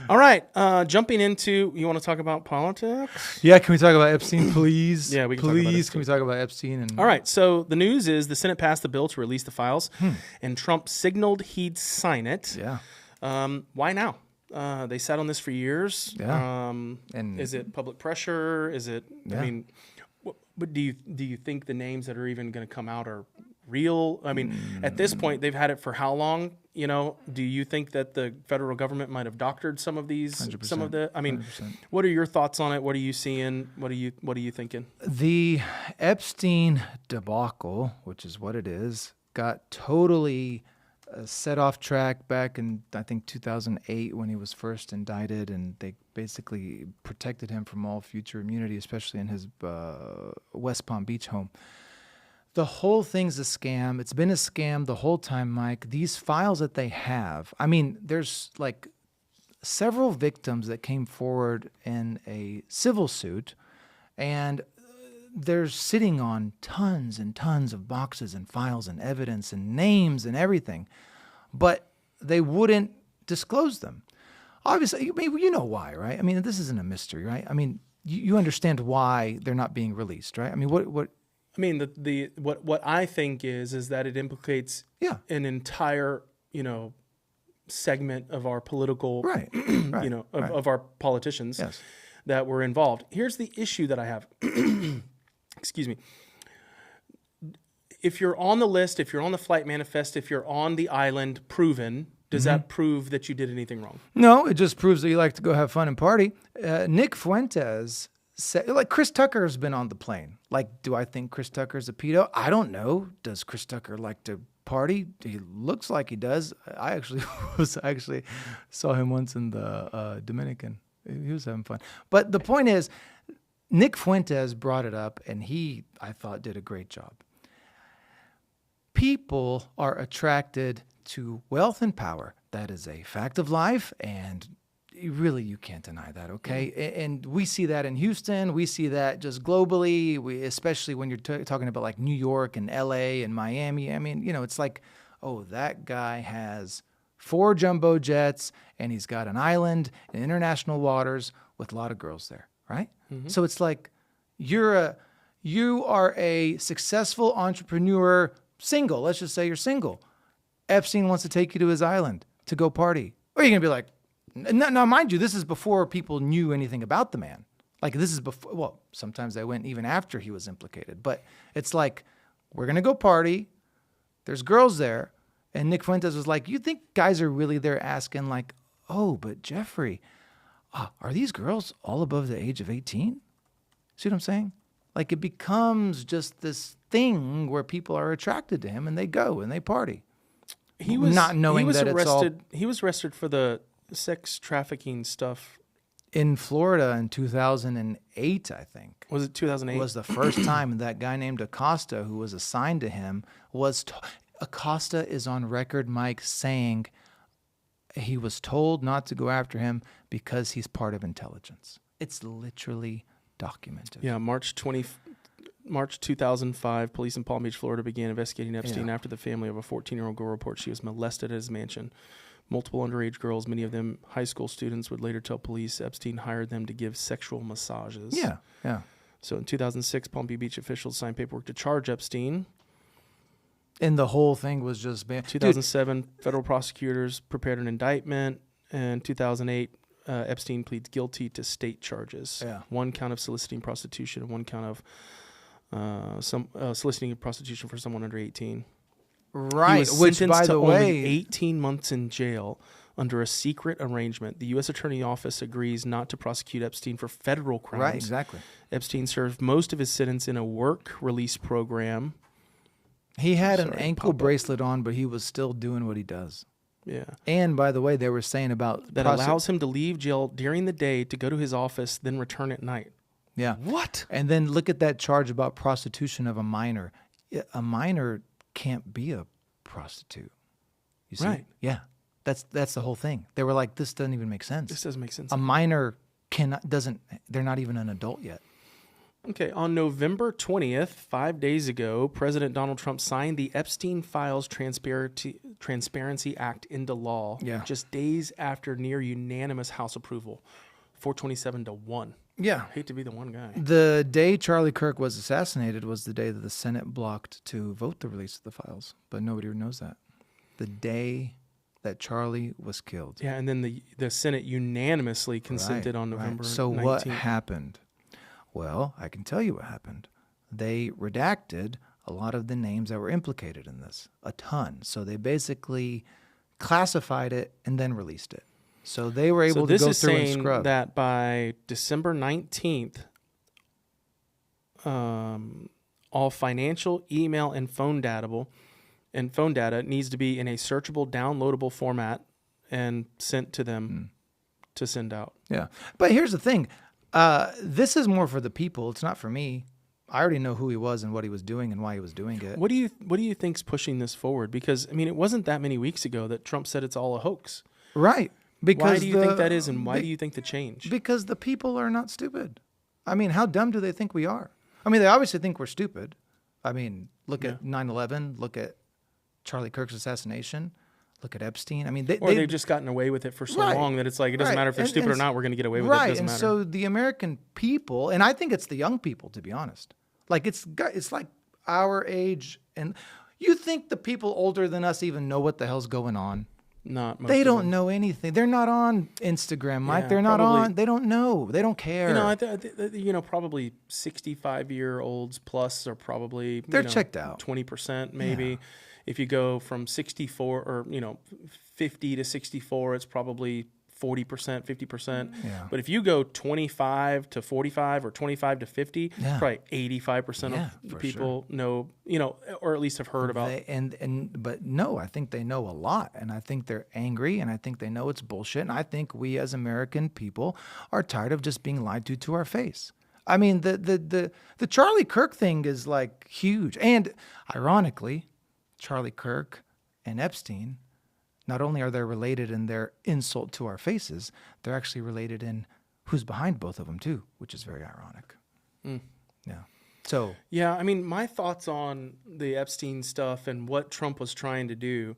Speaker 1: All right. Jumping into, you want to talk about politics?
Speaker 2: Yeah. Can we talk about Epstein, please?
Speaker 1: Yeah, we can talk about
Speaker 2: Please,
Speaker 1: Epstein.
Speaker 2: can we talk about Epstein? And
Speaker 1: All right. So the news is the Senate passed the bill to release the files, and Trump signaled he'd sign it.
Speaker 2: Yeah.
Speaker 1: Why now? They sat on this for years.
Speaker 2: Yeah.
Speaker 1: And is it public pressure? Is it?
Speaker 2: Yeah.
Speaker 1: I mean, what do you think the names that are even going to come out are real? I mean, at this point, they've had it for how long? Do you think that the federal government might have doctored some of these?
Speaker 2: 100%,
Speaker 1: Some of the. I mean,
Speaker 2: 100%.
Speaker 1: what are your thoughts on it? What are you seeing? What are you thinking?
Speaker 2: The Epstein debacle, which is what it is, got totally set off track back in, I think, 2008 when he was first indicted, and they basically protected him from all future immunity, especially in his West Palm Beach home. The whole thing's a scam. It's been a scam the whole time, Mike. These files that they have, I mean, there's like several victims that came forward in a civil suit, and they're sitting on tons and tons of boxes and files and evidence and names and everything, but they wouldn't disclose them. Obviously, you know why, right? I mean, this isn't a mystery, right? I mean, you understand why they're not being released, right? I mean, what?
Speaker 1: I mean, what I think is that it implicates an entire segment of our political
Speaker 2: Right.
Speaker 1: of our politicians
Speaker 2: Yes.
Speaker 1: that were involved. Here's the issue that I have. Excuse me. If you're on the list, if you're on the flight manifest, if you're on the island proven, does that prove that you did anything wrong?
Speaker 2: No, it just proves that you like to go have fun and party. Nick Fuentes like Chris Tucker's been on the plane. Like, do I think Chris Tucker's a pedo? I don't know. Does Chris Tucker like to party? He looks like he does. I actually saw him once in the Dominican. He was having fun. But the point is, Nick Fuentes brought it up, and he, I thought, did a great job. People are attracted to wealth and power. That is a fact of life, and really, you can't deny that, okay? And we see that in Houston. We see that just globally, especially when you're talking about like New York and L.A. and Miami. I mean, it's like, oh, that guy has 4 jumbo jets, and he's got an island in international waters with a lot of girls there, right? Mm-hmm. So it's like you are a successful entrepreneur, single. Let's just say you're single. Epstein wants to take you to his island to go party. Or you're going to be like, now, mind you, this is before people knew anything about the man. Like, this is before, well, sometimes they went even after he was implicated. But it's like, we're going to go party. There's girls there. And Nick Fuentes was like, you think guys are really there asking like, oh, but Jeffrey, are these girls all above the age of 18? See what I'm saying? Like, it becomes just this thing where people are attracted to him and they go and they party. He was
Speaker 1: arrested for the sex trafficking stuff
Speaker 2: in Florida in 2008, I think.
Speaker 1: Was it 2008?
Speaker 2: Was the first time that guy named Acosta, who was assigned to him, Acosta is on record, Mike, saying he was told not to go after him because he's part of intelligence. It's literally documented.
Speaker 1: Yeah, March 2005, police in Palm Beach, Florida began investigating Epstein after the family of a 14-year-old girl reported she was molested at his mansion. Multiple underage girls, many of them high school students, would later tell police Epstein hired them to give sexual massages.
Speaker 2: Yeah.
Speaker 1: So in 2006, Palm Beach officials signed paperwork to charge Epstein.
Speaker 2: And the whole thing was just banned.
Speaker 1: 2007, federal prosecutors prepared an indictment. And 2008, Epstein pleads guilty to state charges.
Speaker 2: Yeah.
Speaker 1: 1 count of soliciting prostitution and 1 count of soliciting prostitution for someone under 18.
Speaker 2: Right,
Speaker 1: which, by the way, only 18 months in jail under a secret arrangement. The U.S. Attorney Office agrees not to prosecute Epstein for federal crimes.
Speaker 2: Right, exactly.
Speaker 1: Epstein served most of his sentence in a work release program.
Speaker 2: He had an ankle bracelet on, but he was still doing what he does.
Speaker 1: Yeah.
Speaker 2: And by the way, they were saying about
Speaker 1: that allows him to leave jail during the day to go to his office, then return at night.
Speaker 2: Yeah.
Speaker 1: What?
Speaker 2: And then look at that charge about prostitution of a minor. A minor can't be a prostitute. You see?
Speaker 1: Right.
Speaker 2: Yeah. That's the whole thing. They were like, this doesn't even make sense.
Speaker 1: This doesn't make sense.
Speaker 2: A minor they're not even an adult yet.
Speaker 1: Okay, on November 20th, 5 days ago, President Donald Trump signed the Epstein Files Transparency Act into law.
Speaker 2: Yeah.
Speaker 1: Just days after near unanimous House approval, 427-1.
Speaker 2: Yeah.
Speaker 1: Hate to be the one guy.
Speaker 2: The day Charlie Kirk was assassinated was the day that the Senate blocked to vote the release of the files, but nobody knows that. The day that Charlie was killed.
Speaker 1: Yeah, and then the Senate unanimously consented on November 19th.
Speaker 2: So what happened? Well, I can tell you what happened. They redacted a lot of the names that were implicated in this, a ton. So they basically classified it and then released it. So they were able to go through and scrub.
Speaker 1: So this is saying that by December 19th, all financial, email, and phone data needs to be in a searchable, downloadable format and sent to them to send out.
Speaker 2: Yeah. But here's the thing. This is more for the people. It's not for me. I already know who he was and what he was doing and why he was doing it.
Speaker 1: What do you think's pushing this forward? Because I mean, it wasn't that many weeks ago that Trump said it's all a hoax.
Speaker 2: Right. Because
Speaker 1: why do you think that is, and why do you think the change?
Speaker 2: Because the people are not stupid. I mean, how dumb do they think we are? I mean, they obviously think we're stupid. I mean, look at 9/11. Look at Charlie Kirk's assassination. Look at Epstein. I mean,
Speaker 1: they've just gotten away with it for so long that it's like, it doesn't matter if they're stupid or not, we're going to get away with it. It doesn't matter.
Speaker 2: So the American people, and I think it's the young people, to be honest. Like, it's like our age. And you think the people older than us even know what the hell's going on?
Speaker 1: Not most
Speaker 2: They
Speaker 1: of
Speaker 2: don't
Speaker 1: them.
Speaker 2: know anything. They're not on Instagram, Mike.
Speaker 1: Yeah,
Speaker 2: They're not
Speaker 1: probably.
Speaker 2: on. They don't know. They don't care.
Speaker 1: Probably 65-year-olds plus are probably
Speaker 2: They're checked out.
Speaker 1: 20% maybe.
Speaker 2: Yeah.
Speaker 1: If you go from 64 or 50 to 64, it's probably 40%, 50%.
Speaker 2: Yeah.
Speaker 1: But if you go 25 to 45 or 25 to 50,
Speaker 2: Yeah.
Speaker 1: probably 85%
Speaker 2: Yeah,
Speaker 1: of the
Speaker 2: for
Speaker 1: people know, or at least have heard about.
Speaker 2: But no, I think they know a lot, and I think they're angry, and I think they know it's bullshit, and I think we as American people are tired of just being lied to our face. I mean, the Charlie Kirk thing is like huge, and ironically, Charlie Kirk and Epstein, not only are they related in their insult to our faces, they're actually related in who's behind both of them too, which is very ironic. Yeah. So
Speaker 1: yeah, I mean, my thoughts on the Epstein stuff and what Trump was trying to do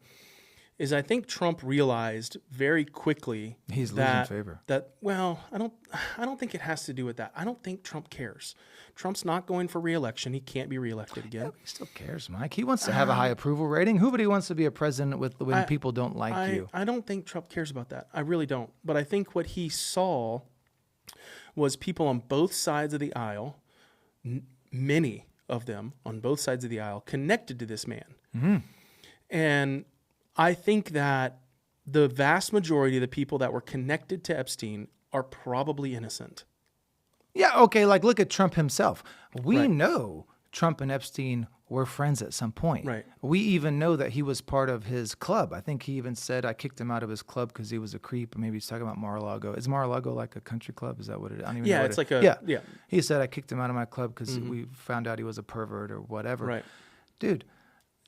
Speaker 1: is I think Trump realized very quickly
Speaker 2: he's
Speaker 1: that,
Speaker 2: losing favor.
Speaker 1: I don't think it has to do with that. I don't think Trump cares. Trump's not going for re-election. He can't be reelected again.
Speaker 2: Yeah, he still cares, Mike. He wants to have a high approval rating. Who wants to be a president when people don't like you?
Speaker 1: I don't think Trump cares about that. I really don't. But I think what he saw was people on both sides of the aisle, many of them on both sides of the aisle, connected to this man.
Speaker 2: Mm-hmm.
Speaker 1: And I think that the vast majority of the people that were connected to Epstein are probably innocent.
Speaker 2: Yeah, okay, like look at Trump himself. We
Speaker 1: Right.
Speaker 2: know Trump and Epstein were friends at some point.
Speaker 1: Right.
Speaker 2: We even know that he was part of his club. I think he even said, I kicked him out of his club because he was a creep. Maybe he's talking about Mar-a-Lago. Is Mar-a-Lago like a country club? Is that what it is? I don't even know.
Speaker 1: Yeah,
Speaker 2: what
Speaker 1: it's
Speaker 2: it,
Speaker 1: like a... Yeah.
Speaker 2: He said, I kicked him out of my club because we found out he was a pervert or whatever.
Speaker 1: Right.
Speaker 2: Dude,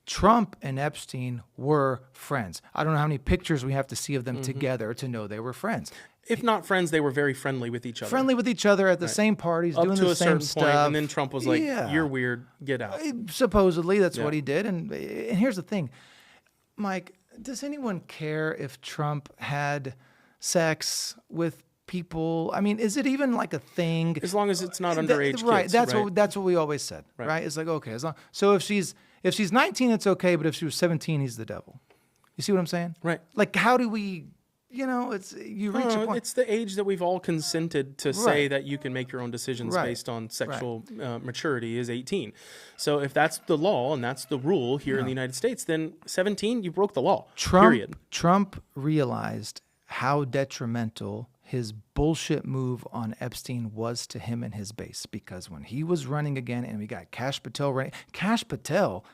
Speaker 2: Trump and Epstein were friends. I don't know how many pictures we have to see of them together to know they were friends.
Speaker 1: If not friends, they were very friendly with each other.
Speaker 2: Friendly with each other at the same parties,
Speaker 1: Up
Speaker 2: doing
Speaker 1: to
Speaker 2: the
Speaker 1: a
Speaker 2: same
Speaker 1: certain
Speaker 2: stuff.
Speaker 1: point, and then Trump was like,
Speaker 2: Yeah.
Speaker 1: you're weird, get out.
Speaker 2: Supposedly, that's
Speaker 1: Yeah.
Speaker 2: what he did. And here's the thing, Mike, does anyone care if Trump had sex with people? I mean, is it even like a thing?
Speaker 1: As long as it's not underage
Speaker 2: Right.
Speaker 1: kids.
Speaker 2: That's what we always said, right? It's like, okay, as long, so if she's 19, it's okay, but if she was 17, he's the devil. You see what I'm saying?
Speaker 1: Right.
Speaker 2: Like, how do we, it's, you reach a point.
Speaker 1: It's the age that we've all consented to say that you can make your own decisions
Speaker 2: Right.
Speaker 1: based on sexual maturity is 18. So if that's the law and that's the rule here in the United States, then 17, you broke the law, period.
Speaker 2: Trump realized how detrimental his bullshit move on Epstein was to him and his base, because when he was running again and we got Kash Patel running, Kash Patel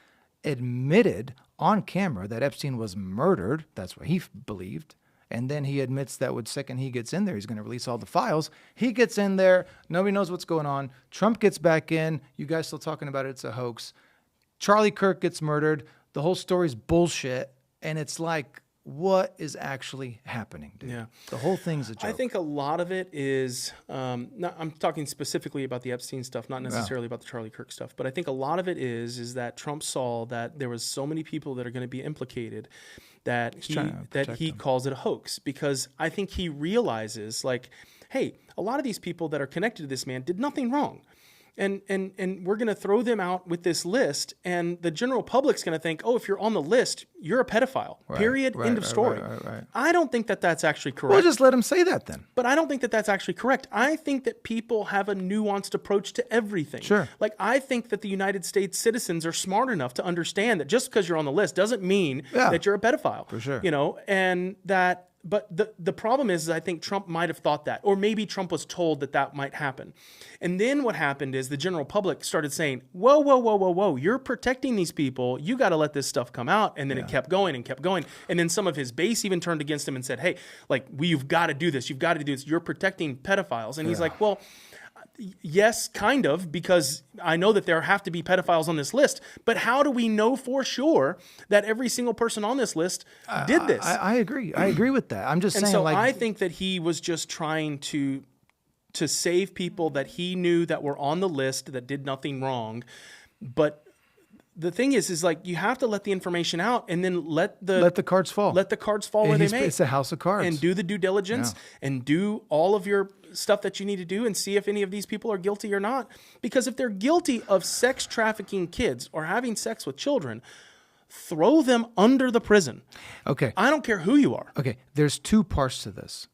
Speaker 2: admitted on camera that Epstein was murdered. That's what he believed. And then he admits that the second he gets in there, he's going to release all the files. He gets in there. Nobody knows what's going on. Trump gets back in. You guys still talking about it. It's a hoax. Charlie Kirk gets murdered. The whole story's bullshit. And it's like, what is actually happening, dude?
Speaker 1: Yeah.
Speaker 2: The whole thing's a joke.
Speaker 1: I think a lot of it is, I'm talking specifically about the Epstein stuff, not necessarily about the Charlie Kirk stuff, but I think a lot of it is that Trump saw that there was so many people that are going to be implicated that he calls it a hoax, because I think he realizes, like, hey, a lot of these people that are connected to this man did nothing wrong. And we're going to throw them out with this list, and the general public's going to think, oh, if you're on the list, you're a pedophile. Period. End of story.
Speaker 2: Right.
Speaker 1: I don't think that that's actually correct.
Speaker 2: Well, just let him say that then.
Speaker 1: But I don't think that that's actually correct. I think that people have a nuanced approach to everything.
Speaker 2: Sure.
Speaker 1: Like, I think that the United States citizens are smart enough to understand that just because you're on the list doesn't mean that you're a pedophile.
Speaker 2: For sure.
Speaker 1: And that... But the problem is I think Trump might have thought that, or maybe Trump was told that might happen. And then what happened is the general public started saying, whoa, you're protecting these people. You got to let this stuff come out. And then it kept going and kept going. And then some of his base even turned against him and said, hey, like, you've got to do this. You've got to do this. You're protecting pedophiles. And he's like, well, yes, kind of, because I know that there have to be pedophiles on this list, but how do we know for sure that every single person on this list did this?
Speaker 2: I agree. I agree with that. I'm just saying,
Speaker 1: so
Speaker 2: like,
Speaker 1: I think that he was just trying to save people that he knew that were on the list that did nothing wrong. But the thing is like, you have to let the information out and then let the cards fall. Let the cards fall where they may.
Speaker 2: It's a house of cards.
Speaker 1: And do the due diligence and do all of your stuff that you need to do and see if any of these people are guilty or not. Because if they're guilty of sex trafficking kids or having sex with children, throw them under the prison.
Speaker 2: Okay.
Speaker 1: I don't care who you are.
Speaker 2: Okay. There's two parts to this.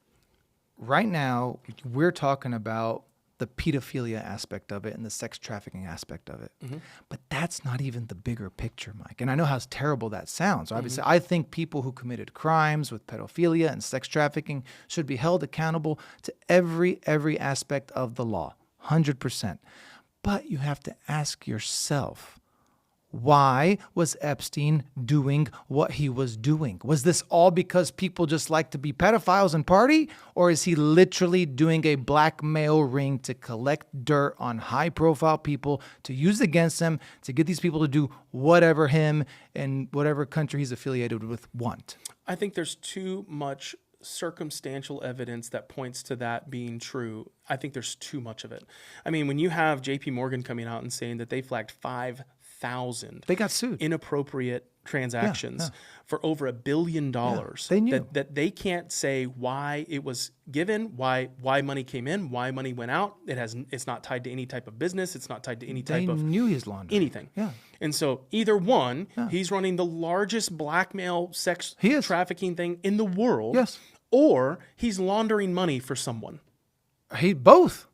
Speaker 2: Right now, we're talking about the pedophilia aspect of it and the sex trafficking aspect of it.
Speaker 1: Mm-hmm.
Speaker 2: But that's not even the bigger picture, Mike. And I know how terrible that sounds. Obviously,
Speaker 1: Mm-hmm.
Speaker 2: I think people who committed crimes with pedophilia and sex trafficking should be held accountable to every aspect of the law, 100%. But you have to ask yourself, why was Epstein doing what he was doing? Was this all because people just like to be pedophiles and party? Or is he literally doing a blackmail ring to collect dirt on high-profile people to use against them to get these people to do whatever him and whatever country he's affiliated with want?
Speaker 1: I think there's too much circumstantial evidence that points to that being true. I think there's too much of it. I mean, when you have JP Morgan coming out and saying that they flagged 5,000
Speaker 2: They got sued.
Speaker 1: inappropriate transactions for over $1 billion,
Speaker 2: they knew.
Speaker 1: that they can't say why it was given, why money came in, why money went out. It's not tied to any type of business. It's not tied to any type of
Speaker 2: knew he's laundering
Speaker 1: anything.
Speaker 2: Yeah.
Speaker 1: And so either one, he's running the largest blackmail sex trafficking thing in the world,
Speaker 2: Yes.
Speaker 1: or he's laundering money for someone.
Speaker 2: Both.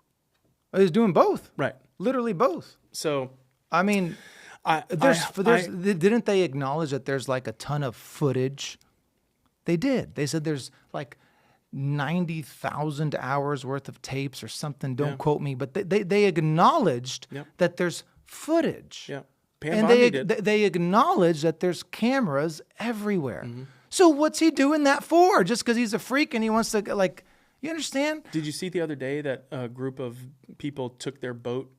Speaker 2: He's doing both.
Speaker 1: Right.
Speaker 2: Literally both.
Speaker 1: So
Speaker 2: I mean, didn't they acknowledge that there's like a ton of footage? They did. They said there's like 90,000 hours worth of tapes or something. Don't quote me, but they acknowledged that there's footage.
Speaker 1: Yeah.
Speaker 2: And they acknowledge that there's cameras everywhere. Mm-hmm. So what's he doing that for? Just because he's a freak and he wants to, like, you understand?
Speaker 1: Did you see the other day that a group of people took their boat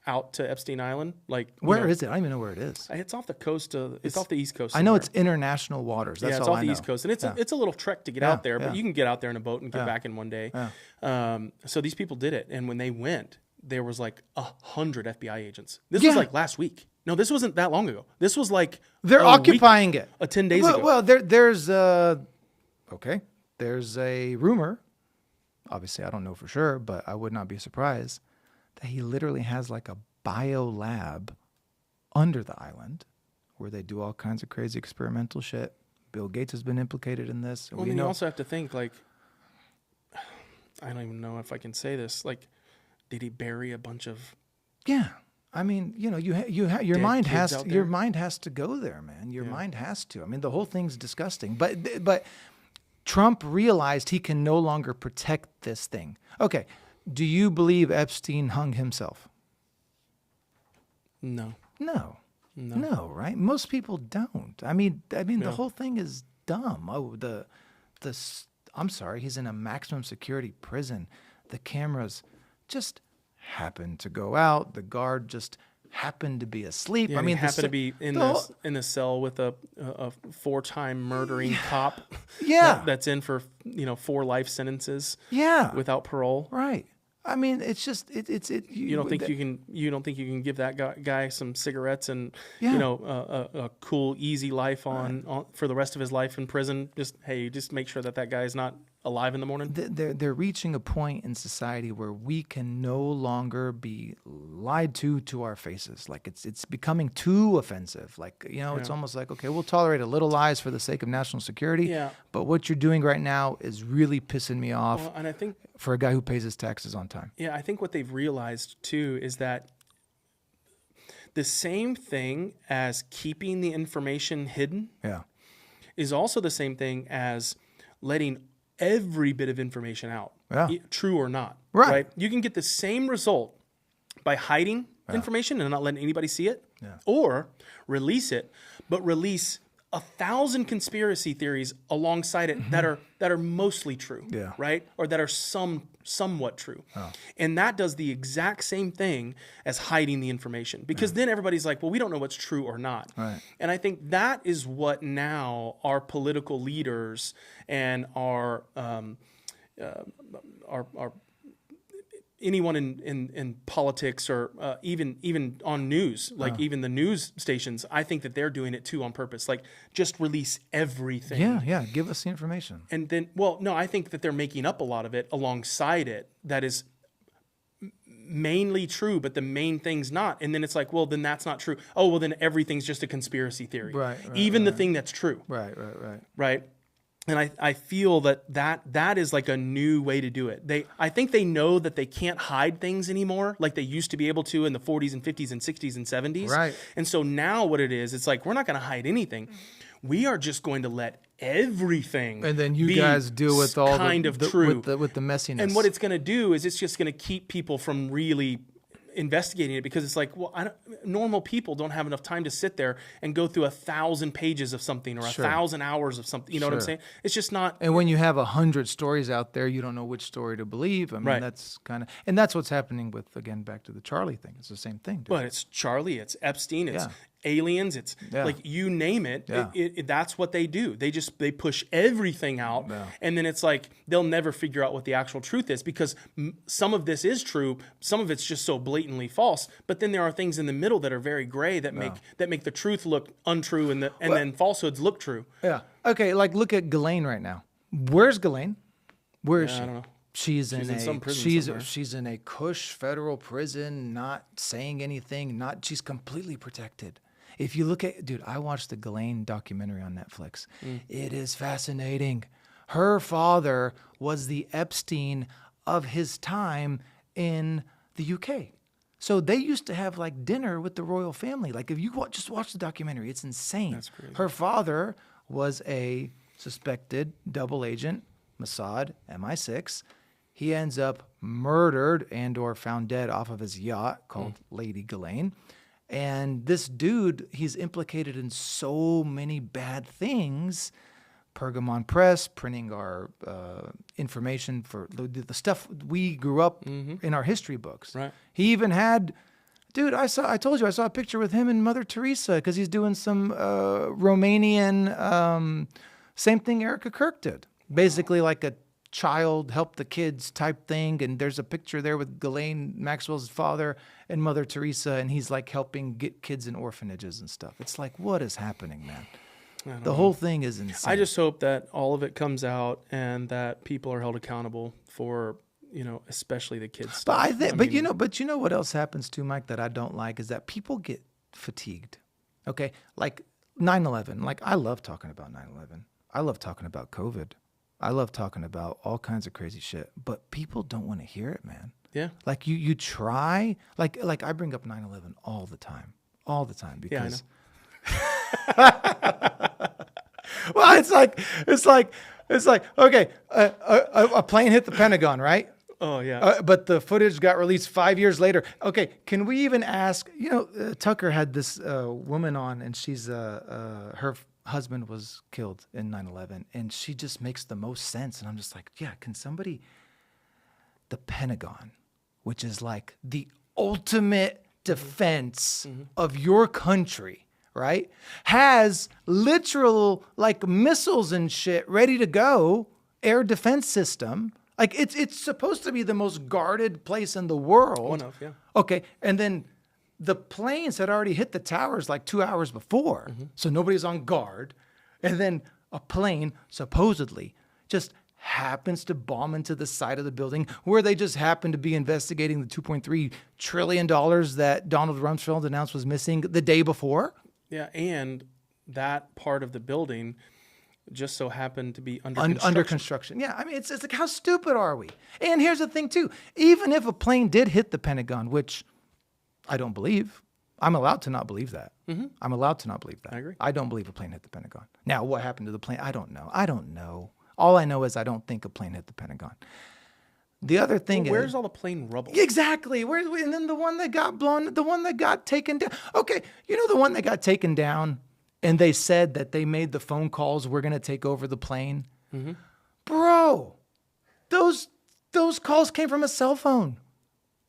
Speaker 1: out to Epstein Island? Like,
Speaker 2: where is it? I don't even know where it is.
Speaker 1: It's off the coast. It's off the East Coast.
Speaker 2: I know it's international waters. That's
Speaker 1: it's
Speaker 2: all
Speaker 1: off
Speaker 2: I
Speaker 1: the
Speaker 2: know.
Speaker 1: East Coast, and it's a little trek to get out there, but you can get out there in a boat and get back in one day.
Speaker 2: Yeah.
Speaker 1: So these people did it, and when they went, there was like 100 FBI agents. This was like last week. No, this wasn't that long ago. This was like
Speaker 2: they're occupying it.
Speaker 1: 10 days ago.
Speaker 2: Well, there's a rumor. Obviously, I don't know for sure, but I would not be surprised that he literally has like a bio lab under the island where they do all kinds of crazy experimental shit. Bill Gates has been implicated in this.
Speaker 1: Well, you also have to think, like, I don't even know if I can say this. Like, did he bury a bunch of?
Speaker 2: Yeah. I mean, your mind has to go there, man. Your mind has to. I mean, the whole thing's disgusting. But Trump realized he can no longer protect this thing. Okay, do you believe Epstein hung himself?
Speaker 1: No,
Speaker 2: right? Most people don't. I mean, the whole thing is dumb. Oh, I'm sorry, he's in a maximum security prison. The cameras just happened to go out. The guard just happened to be asleep.
Speaker 1: Yeah,
Speaker 2: I mean,
Speaker 1: he happened to be in the cell with a 4-time murdering cop.
Speaker 2: Yeah,
Speaker 1: that's in for 4 life sentences.
Speaker 2: Yeah,
Speaker 1: without parole.
Speaker 2: Right. I mean, it's just
Speaker 1: You don't think you can give that guy some cigarettes and a cool easy life on for the rest of his life in prison? Just make sure that guy is not alive in the morning.
Speaker 2: They're reaching a point in society where we can no longer be lied to our faces. Like it's becoming too offensive. Like it's almost like, okay, we'll tolerate a little lies for the sake of national security.
Speaker 1: Yeah.
Speaker 2: But what you're doing right now is really pissing me off.
Speaker 1: Well, and I think
Speaker 2: for a guy who pays his taxes on time.
Speaker 1: Yeah, I think what they've realized too is that the same thing as keeping the information hidden is also the same thing as letting every bit of information out, true or not. Right? You can get the same result by hiding information and not letting anybody see it, or release it, but release 1,000 conspiracy theories alongside it that are mostly true, right? Or that are somewhat true. And that does the exact same thing as hiding the information, because then everybody's like, well, we don't know what's true or not.
Speaker 2: Right.
Speaker 1: And I think that is what now our political leaders and our anyone in politics or even on news, like even the news stations, I think that they're doing it too on purpose. Like, just release everything.
Speaker 2: Yeah. Give us the information.
Speaker 1: And then, I think that they're making up a lot of it alongside it that is mainly true, but the main thing's not. And then it's like, well, then that's not true. Oh, well, then everything's just a conspiracy theory.
Speaker 2: Right.
Speaker 1: Even the thing that's true.
Speaker 2: Right.
Speaker 1: Right. And I feel that is like a new way to do it. I think they know that they can't hide things anymore like they used to be able to in the 40s and 50s and 60s and 70s.
Speaker 2: Right.
Speaker 1: And so now what it is, it's like, we're not going to hide anything. We are just going to let everything
Speaker 2: And then you guys deal with all
Speaker 1: kind of true.
Speaker 2: with the messiness.
Speaker 1: And what it's going to do is it's just going to keep people from really investigating it, because it's like, well, normal people don't have enough time to sit there and go through 1,000 pages of something or 1,000 hours of something. You know what I'm saying? It's just not.
Speaker 2: And when you have 100 stories out there, you don't know which story to believe. I mean, that's kind of, and that's what's happening with, again, back to the Charlie thing. It's the same thing.
Speaker 1: But it's Charlie, it's Epstein, it's aliens, it's like, you name it, that's what they do. They push everything out, and then it's like they'll never figure out what the actual truth is, because some of this is true, some of it's just so blatantly false, but then there are things in the middle that are very gray that make the truth look untrue, and then falsehoods look true.
Speaker 2: Yeah. Okay, like look at Ghislaine right now. Where's Ghislaine? Where is she?
Speaker 1: I don't know.
Speaker 2: She's in
Speaker 1: some prison somewhere.
Speaker 2: She's in a cush federal prison, not saying anything, she's completely protected. If you look at, dude, I watched the Ghislaine documentary on Netflix. It is fascinating. Her father was the Epstein of his time in the UK. So they used to have like dinner with the royal family. Like if you just watch the documentary, it's insane.
Speaker 1: That's crazy.
Speaker 2: Her father was a suspected double agent, Mossad, MI6. He ends up murdered and or found dead off of his yacht called Lady Ghislaine. And this dude, he's implicated in so many bad things. Pergamon Press, printing our information for the stuff we grew up in our history books.
Speaker 1: Right.
Speaker 2: He even had, dude, I told you, I saw a picture with him and Mother Teresa because he's doing some Romanian, same thing Erica Kirk did. Basically like a child help the kids type thing, and there's a picture there with Ghislaine Maxwell's father and Mother Teresa, and he's like helping get kids in orphanages and stuff. It's like, what is happening, man? The whole thing is insane.
Speaker 1: I just hope that all of it comes out and that people are held accountable for, especially the kids stuff.
Speaker 2: But I think, but you know what else happens too, Mike, that I don't like is that people get fatigued. Okay, like 9/11. Like I love talking about 9/11. I love talking about COVID. I love talking about all kinds of crazy shit, but people don't want to hear it, man.
Speaker 1: Yeah.
Speaker 2: Like you try, like I bring up 9/11 all the time because. Well, it's like okay, a plane hit the Pentagon, right?
Speaker 1: Oh yeah.
Speaker 2: But the footage got released 5 years later. Okay, can we even ask? Tucker had this woman on, and she's her husband was killed in 9/11, and she just makes the most sense. And I'm just like, yeah, can somebody? The Pentagon, which is like the ultimate defense of your country, right? Has literal like missiles and shit ready to go, air defense system. Like it's supposed to be the most guarded place in the world.
Speaker 1: One of, yeah.
Speaker 2: Okay, and then the planes had already hit the towers like 2 hours before, so nobody's on guard. And then a plane supposedly just happens to bomb into the side of the building where they just happen to be investigating the $2.3 trillion that Donald Rumsfeld announced was missing the day before.
Speaker 1: Yeah, and that part of the building just so happened to be
Speaker 2: under construction. Yeah, I mean, it's like, how stupid are we? And here's the thing, too. Even if a plane did hit the Pentagon, which I don't believe. I'm allowed to not believe that. I'm allowed to not believe that.
Speaker 1: I agree.
Speaker 2: I don't believe a plane hit the Pentagon. Now, what happened to the plane? I don't know. All I know is I don't think a plane hit the Pentagon. The other thing
Speaker 1: where's all the plane rubble?
Speaker 2: Exactly. And then the one that got blown, the one that got taken down. Okay, the one that got taken down, and they said that they made the phone calls, we're going to take over the plane. Bro, those calls came from a cell phone.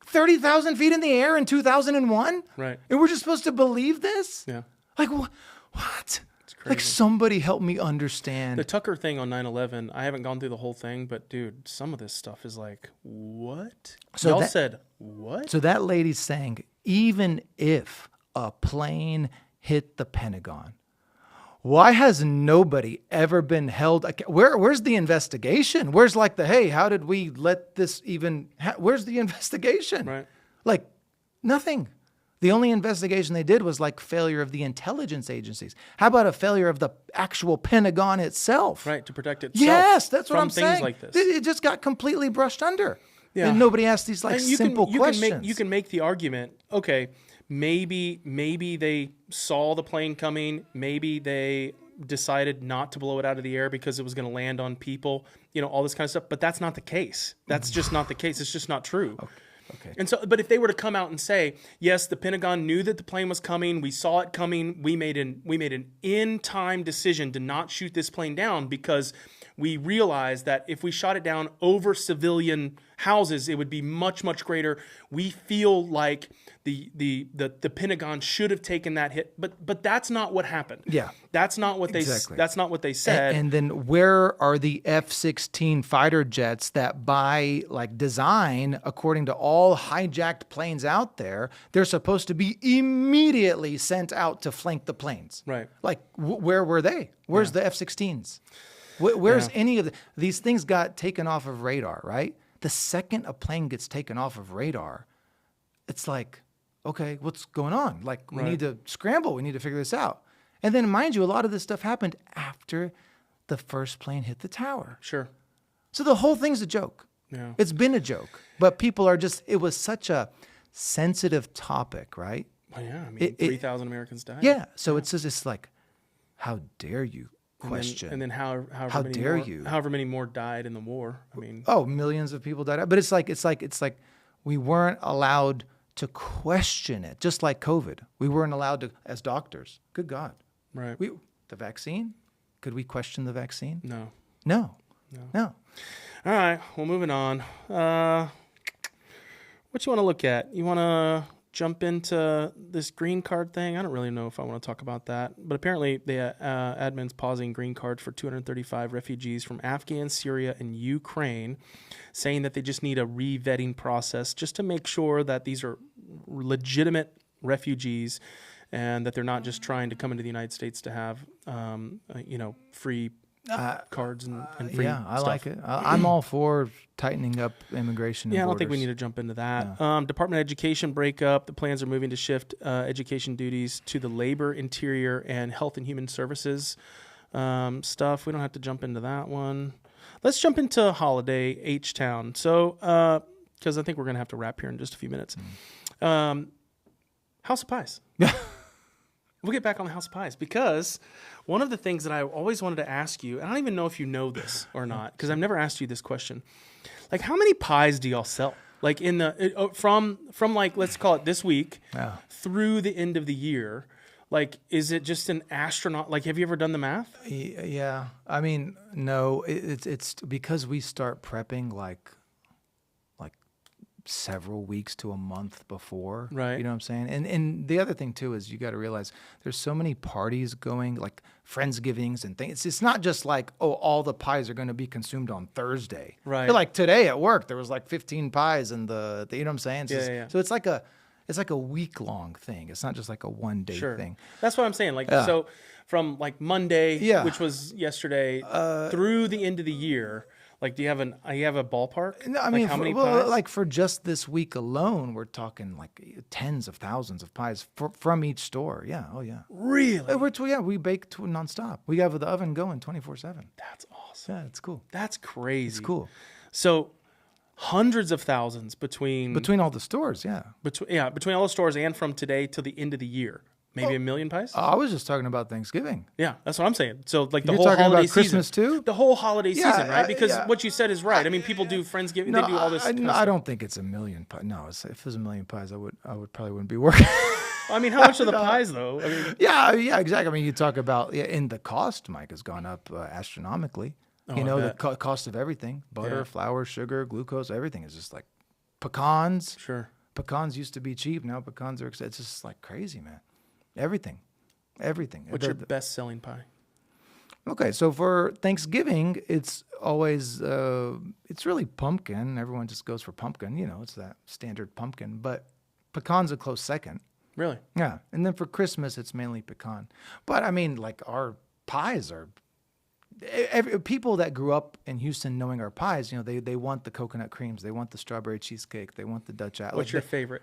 Speaker 2: 30,000 feet in the air in 2001?
Speaker 1: Right.
Speaker 2: And we're just supposed to believe this?
Speaker 1: Yeah.
Speaker 2: Like, what? It's crazy. Like, somebody help me understand.
Speaker 1: The Tucker thing on 9/11, I haven't gone through the whole thing, but dude, some of this stuff is like, what?
Speaker 2: So
Speaker 1: y'all said, what?
Speaker 2: So that lady's saying, even if a plane hit the Pentagon, why has nobody ever been held? Where's the investigation? Where's like hey, how did we let this even? Where's the investigation?
Speaker 1: Right.
Speaker 2: Like nothing. The only investigation they did was like failure of the intelligence agencies. How about a failure of the actual Pentagon itself?
Speaker 1: Right, to protect itself.
Speaker 2: Yes, that's what
Speaker 1: from
Speaker 2: I'm
Speaker 1: things
Speaker 2: saying.
Speaker 1: like this.
Speaker 2: It just got completely brushed under.
Speaker 1: Yeah.
Speaker 2: And nobody asked these like
Speaker 1: And
Speaker 2: simple questions.
Speaker 1: You can make the argument, okay, maybe they saw the plane coming, maybe they decided not to blow it out of the air because it was going to land on people, all this kind of stuff, but that's not the case. That's just not the case. It's just not true.
Speaker 2: Okay.
Speaker 1: And so, but if they were to come out and say, yes, the Pentagon knew that the plane was coming, we saw it coming, we made an in-time decision to not shoot this plane down because we realized that if we shot it down over civilian houses, it would be much, much greater. We feel like the Pentagon should have taken that hit, but that's not what happened.
Speaker 2: Yeah,
Speaker 1: that's not what that's not what they said.
Speaker 2: And then where are the F-16 fighter jets that by like design, according to all hijacked planes out there, they're supposed to be immediately sent out to flank the planes?
Speaker 1: Right.
Speaker 2: Like where were they? Where's the F-16s? Where's any of these things got taken off of radar, right? The second a plane gets taken off of radar, it's like, okay, what's going on? Like, we need to scramble. We need to figure this out. And then, mind you, a lot of this stuff happened after the first plane hit the tower.
Speaker 1: Sure.
Speaker 2: So the whole thing's a joke. Yeah. It's been a joke. But people are just, it was such a sensitive topic, right?
Speaker 1: Well, yeah, I mean, 3,000 Americans died.
Speaker 2: Yeah, so it's just, it's like, how dare you question?
Speaker 1: And then how
Speaker 2: dare you?
Speaker 1: However many more died in the war. I mean,
Speaker 2: millions of people died. But it's like we weren't allowed to question it, just like COVID. We weren't allowed to, as doctors. Good God.
Speaker 1: Right.
Speaker 2: The vaccine? Could we question the vaccine?
Speaker 1: No.
Speaker 2: All
Speaker 1: right. Well, moving on. What you want to look at? You want to jump into this green card thing? I don't really know if I want to talk about that, but apparently the admin's pausing green cards for 235 refugees from Afghanistan, Syria, and Ukraine, saying that they just need a re-vetting process just to make sure that these are legitimate refugees and that they're not just trying to come into the United States to have, free cards and free
Speaker 2: I
Speaker 1: stuff.
Speaker 2: like it. I'm all for tightening up immigration.
Speaker 1: Yeah,
Speaker 2: and
Speaker 1: I don't think we
Speaker 2: borders.
Speaker 1: need to jump into that. Yeah. Department of Education breakup. The plans are moving to shift education duties to the Labor, Interior, and Health and Human Services stuff. We don't have to jump into that one. Let's jump into Holiday H-Town. So, because I think we're going to have to wrap here in just a few minutes. House of Pies. We'll get back on the House of Pies because one of the things that I always wanted to ask you, and I don't even know if you know this or not, because I've never asked you this question. Like, how many pies do y'all sell? Like in the from like, let's call it this week through the end of the year. Like, is it just an astronaut? Like, have you ever done the math?
Speaker 2: Yeah. I mean, no. It's because we start prepping like several weeks to a month before.
Speaker 1: Right.
Speaker 2: You know what I'm saying? And the other thing too is you got to realize there's so many parties going, like Friendsgivings and things. It's not just like, oh, all the pies are going to be consumed on Thursday.
Speaker 1: Right.
Speaker 2: But like today at work, there was like 15 pies and the you know what I'm saying?
Speaker 1: Yeah.
Speaker 2: So it's like a week-long thing. It's not just like a one-day thing.
Speaker 1: That's what I'm saying. Like, so from like Monday, which was yesterday, through the end of the year, like, do you have a ballpark?
Speaker 2: No, I mean, how many pies? Like for just this week alone, we're talking like tens of thousands of pies from each store. Yeah. Oh, yeah.
Speaker 1: Really?
Speaker 2: We bake nonstop. We have the oven going 24/7.
Speaker 1: That's awesome.
Speaker 2: Yeah, it's cool.
Speaker 1: That's crazy.
Speaker 2: It's cool.
Speaker 1: So hundreds of thousands between
Speaker 2: all the stores. Yeah.
Speaker 1: Between all the stores and from today till the end of the year. Maybe a million pies?
Speaker 2: I was just talking about Thanksgiving.
Speaker 1: Yeah, that's what I'm saying. So like the
Speaker 2: You're
Speaker 1: whole
Speaker 2: talking
Speaker 1: holiday
Speaker 2: about Christmas
Speaker 1: season.
Speaker 2: too?
Speaker 1: The whole holiday season, right? Because
Speaker 2: yeah.
Speaker 1: what you said is right. I mean, people do Friendsgiving, they do all this kind of
Speaker 2: I
Speaker 1: stuff.
Speaker 2: don't think it's a million pies. No, if it was a million pies, I would probably wouldn't be working.
Speaker 1: I mean, how much are the pies though? I mean,
Speaker 2: yeah, exactly. I mean, you talk about in the cost, Mike, has gone up astronomically. The cost of everything, butter, flour, sugar, glucose, everything is just like pecans.
Speaker 1: Sure.
Speaker 2: Pecans used to be cheap. Now pecans are, it's just like crazy, man. Everything.
Speaker 1: What's your best-selling pie?
Speaker 2: Okay, so for Thanksgiving, it's always, it's really pumpkin. Everyone just goes for pumpkin. It's that standard pumpkin. But pecan's a close second.
Speaker 1: Really?
Speaker 2: Yeah. And then for Christmas, it's mainly pecan. But, I mean, like, our pies are... people that grew up in Houston knowing our pies, they want the coconut creams. They want the strawberry cheesecake. They want the Dutch apple.
Speaker 1: What's your favorite?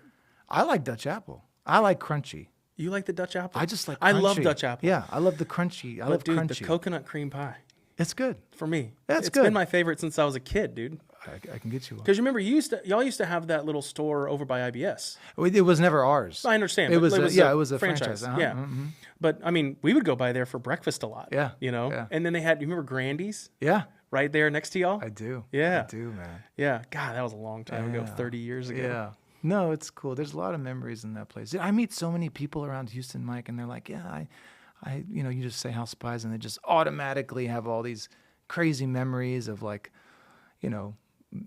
Speaker 2: I like Dutch apple. I like crunchy.
Speaker 1: You like the Dutch apple?
Speaker 2: I just like crunchy.
Speaker 1: I love Dutch apple.
Speaker 2: Yeah, I love the crunchy. I love crunchy.
Speaker 1: The coconut cream pie.
Speaker 2: It's good.
Speaker 1: For me.
Speaker 2: That's
Speaker 1: It's
Speaker 2: good.
Speaker 1: been my favorite since I was a kid, dude.
Speaker 2: I can get you one.
Speaker 1: Because you remember, y'all used to have that little store over by IBS.
Speaker 2: It was never ours.
Speaker 1: I understand.
Speaker 2: It
Speaker 1: but
Speaker 2: was it was a franchise.
Speaker 1: Yeah.
Speaker 2: Mm-hmm.
Speaker 1: But, I mean, we would go by there for breakfast a lot.
Speaker 2: Yeah.
Speaker 1: You know?
Speaker 2: Yeah.
Speaker 1: And then they had, you remember Grandy's?
Speaker 2: Yeah.
Speaker 1: Right there next to y'all?
Speaker 2: I do.
Speaker 1: Yeah.
Speaker 2: I do, man.
Speaker 1: Yeah. God, that was a long time ago,
Speaker 2: Yeah.
Speaker 1: 30 years ago.
Speaker 2: Yeah. No, it's cool. There's a lot of memories in that place. I meet so many people around Houston, Mike, and they're like, yeah, I you just say House of Pies, and they just automatically have all these crazy memories of like,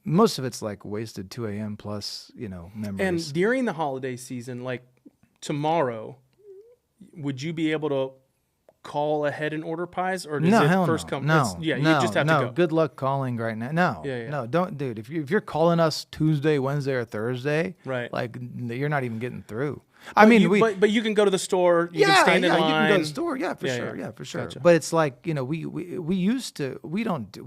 Speaker 2: most of it's like wasted 2 a.m. plus, memories.
Speaker 1: And during the holiday season, like tomorrow, would you be able to call ahead and order pies, or does it first come? You just have to go.
Speaker 2: Good luck calling right now. No, don't, dude. If you're calling us Tuesday, Wednesday, or Thursday,
Speaker 1: right?
Speaker 2: Like you're not even getting through.
Speaker 1: But you can go to the store. You can stand in line.
Speaker 2: You can go to the store. Yeah, for sure. Yeah, for sure.
Speaker 1: Gotcha.
Speaker 2: But it's like we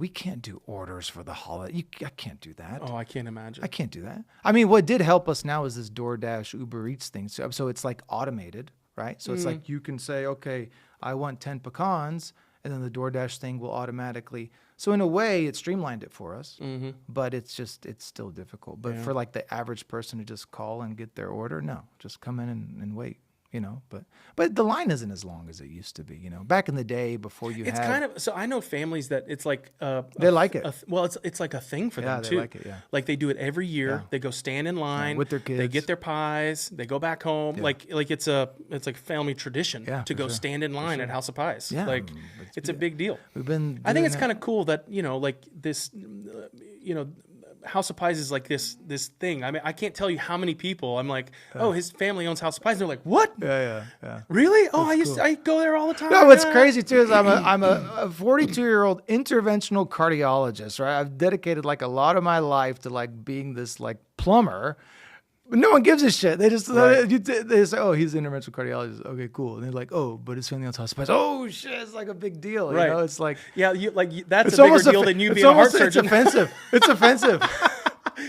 Speaker 2: can't do orders for the holiday. I can't do that.
Speaker 1: Oh, I can't imagine.
Speaker 2: I can't do that. I mean, what did help us now is this DoorDash, Uber Eats thing. So it's like automated, right? So it's like you can say, okay, I want 10 pecans, and then the DoorDash thing will automatically. So in a way, it streamlined it for us, but it's still difficult. But for like the average person to just call and get their order, no, just come in and wait. But the line isn't as long as it used to be. Back in the day before you
Speaker 1: it's
Speaker 2: had.
Speaker 1: kind of, so I know families that it's like
Speaker 2: they like it.
Speaker 1: It's like a thing for them
Speaker 2: they
Speaker 1: too.
Speaker 2: like it. Yeah,
Speaker 1: like they do it every year. Yeah. They go stand in line
Speaker 2: with their kids.
Speaker 1: They get their pies. They go back home. Yeah. Like it's like family tradition to go stand in line at House of Pies. Yeah, like it's a big deal.
Speaker 2: I
Speaker 1: think it's kind of cool that like this House of Pies is like this thing. I mean, I can't tell you how many people I'm like, oh, his family owns House of Pies. And they're like, what?
Speaker 2: Yeah.
Speaker 1: Really? Oh, I go there all the time.
Speaker 2: No, what's crazy too is I'm a 42-year-old interventional cardiologist, right? I've dedicated like a lot of my life to like being this like plumber. But no one gives a shit. They just they say, oh, he's an interventional cardiologist. Okay, cool. And they're like, oh, but his family owns House of Pies. Oh shit, it's like a big deal.
Speaker 1: Right.
Speaker 2: It's like
Speaker 1: that's a bigger deal than you being a heart surgeon.
Speaker 2: It's offensive. It's offensive.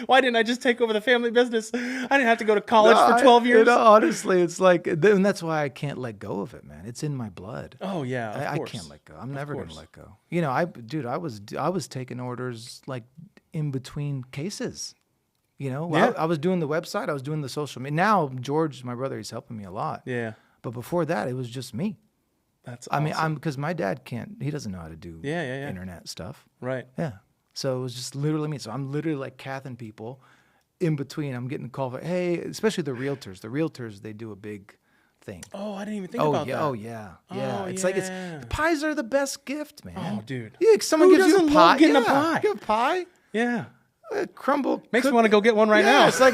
Speaker 1: Why didn't I just take over the family business? I didn't have to go to college for 12 years.
Speaker 2: Honestly, it's like, and that's why I can't let go of it, man. It's in my blood.
Speaker 1: Oh yeah,
Speaker 2: I can't let go. I'm never gonna let go. I was taking orders like in between cases. I was doing the website. I was doing the social media. Now, George, my brother, he's helping me a lot.
Speaker 1: Yeah.
Speaker 2: But before that, it was just me.
Speaker 1: That's awesome.
Speaker 2: I mean, because my dad he doesn't know how to do internet stuff.
Speaker 1: Right.
Speaker 2: Yeah. So it was just literally me. So I'm literally like cathing people in between. I'm getting a call for, hey, especially the realtors. The realtors, they do a big thing.
Speaker 1: Oh, I didn't even think about that.
Speaker 2: Oh, yeah. Yeah. It's like, pies are the best gift, man.
Speaker 1: Oh, dude.
Speaker 2: Yeah, someone gives you a pie.
Speaker 1: Getting a pie?
Speaker 2: Give a pie.
Speaker 1: Yeah.
Speaker 2: Crumble
Speaker 1: makes me want to go get one right now.
Speaker 2: It's like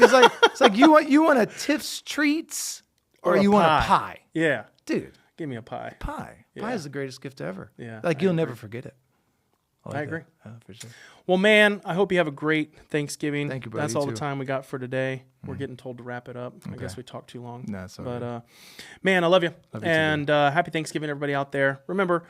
Speaker 2: you want a Tiff's treats or you want a pie.
Speaker 1: Yeah,
Speaker 2: dude,
Speaker 1: give me a pie.
Speaker 2: Pie is the greatest gift ever.
Speaker 1: Yeah,
Speaker 2: you'll never forget it.
Speaker 1: I agree.
Speaker 2: For sure.
Speaker 1: Well, man, I hope you have a great Thanksgiving.
Speaker 2: Thank you, buddy.
Speaker 1: That's all the time we got for today. We're getting told to wrap it up.
Speaker 2: Okay.
Speaker 1: I guess we talked too long.
Speaker 2: No, it's all right.
Speaker 1: Man, I love you.
Speaker 2: Love
Speaker 1: you too, happy Thanksgiving, everybody out there. Remember,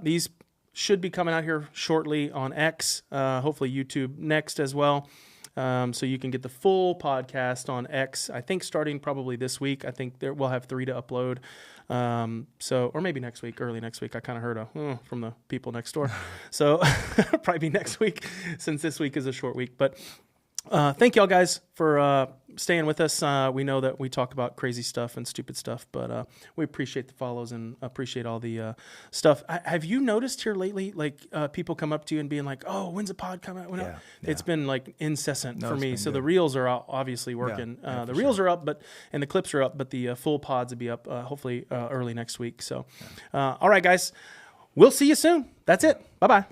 Speaker 1: these should be coming out here shortly on X, hopefully YouTube next as well. So you can get the full podcast on X, I think starting probably this week. I think we'll have 3 to upload. Or maybe next week, early next week. I kind of heard from the people next door. So probably be next week since this week is a short week. But thank y'all guys for staying with us. We know that we talk about crazy stuff and stupid stuff, but we appreciate the follows and appreciate all the stuff. Have you noticed here lately, like people come up to you and being like, "Oh, when's the pod come out?" Yeah. It's been like incessant for me. So good. The reels are obviously working. The reels are up, and the clips are up, but the full pods will be up hopefully early next week. So, all right, guys, we'll see you soon. That's it. Bye-bye.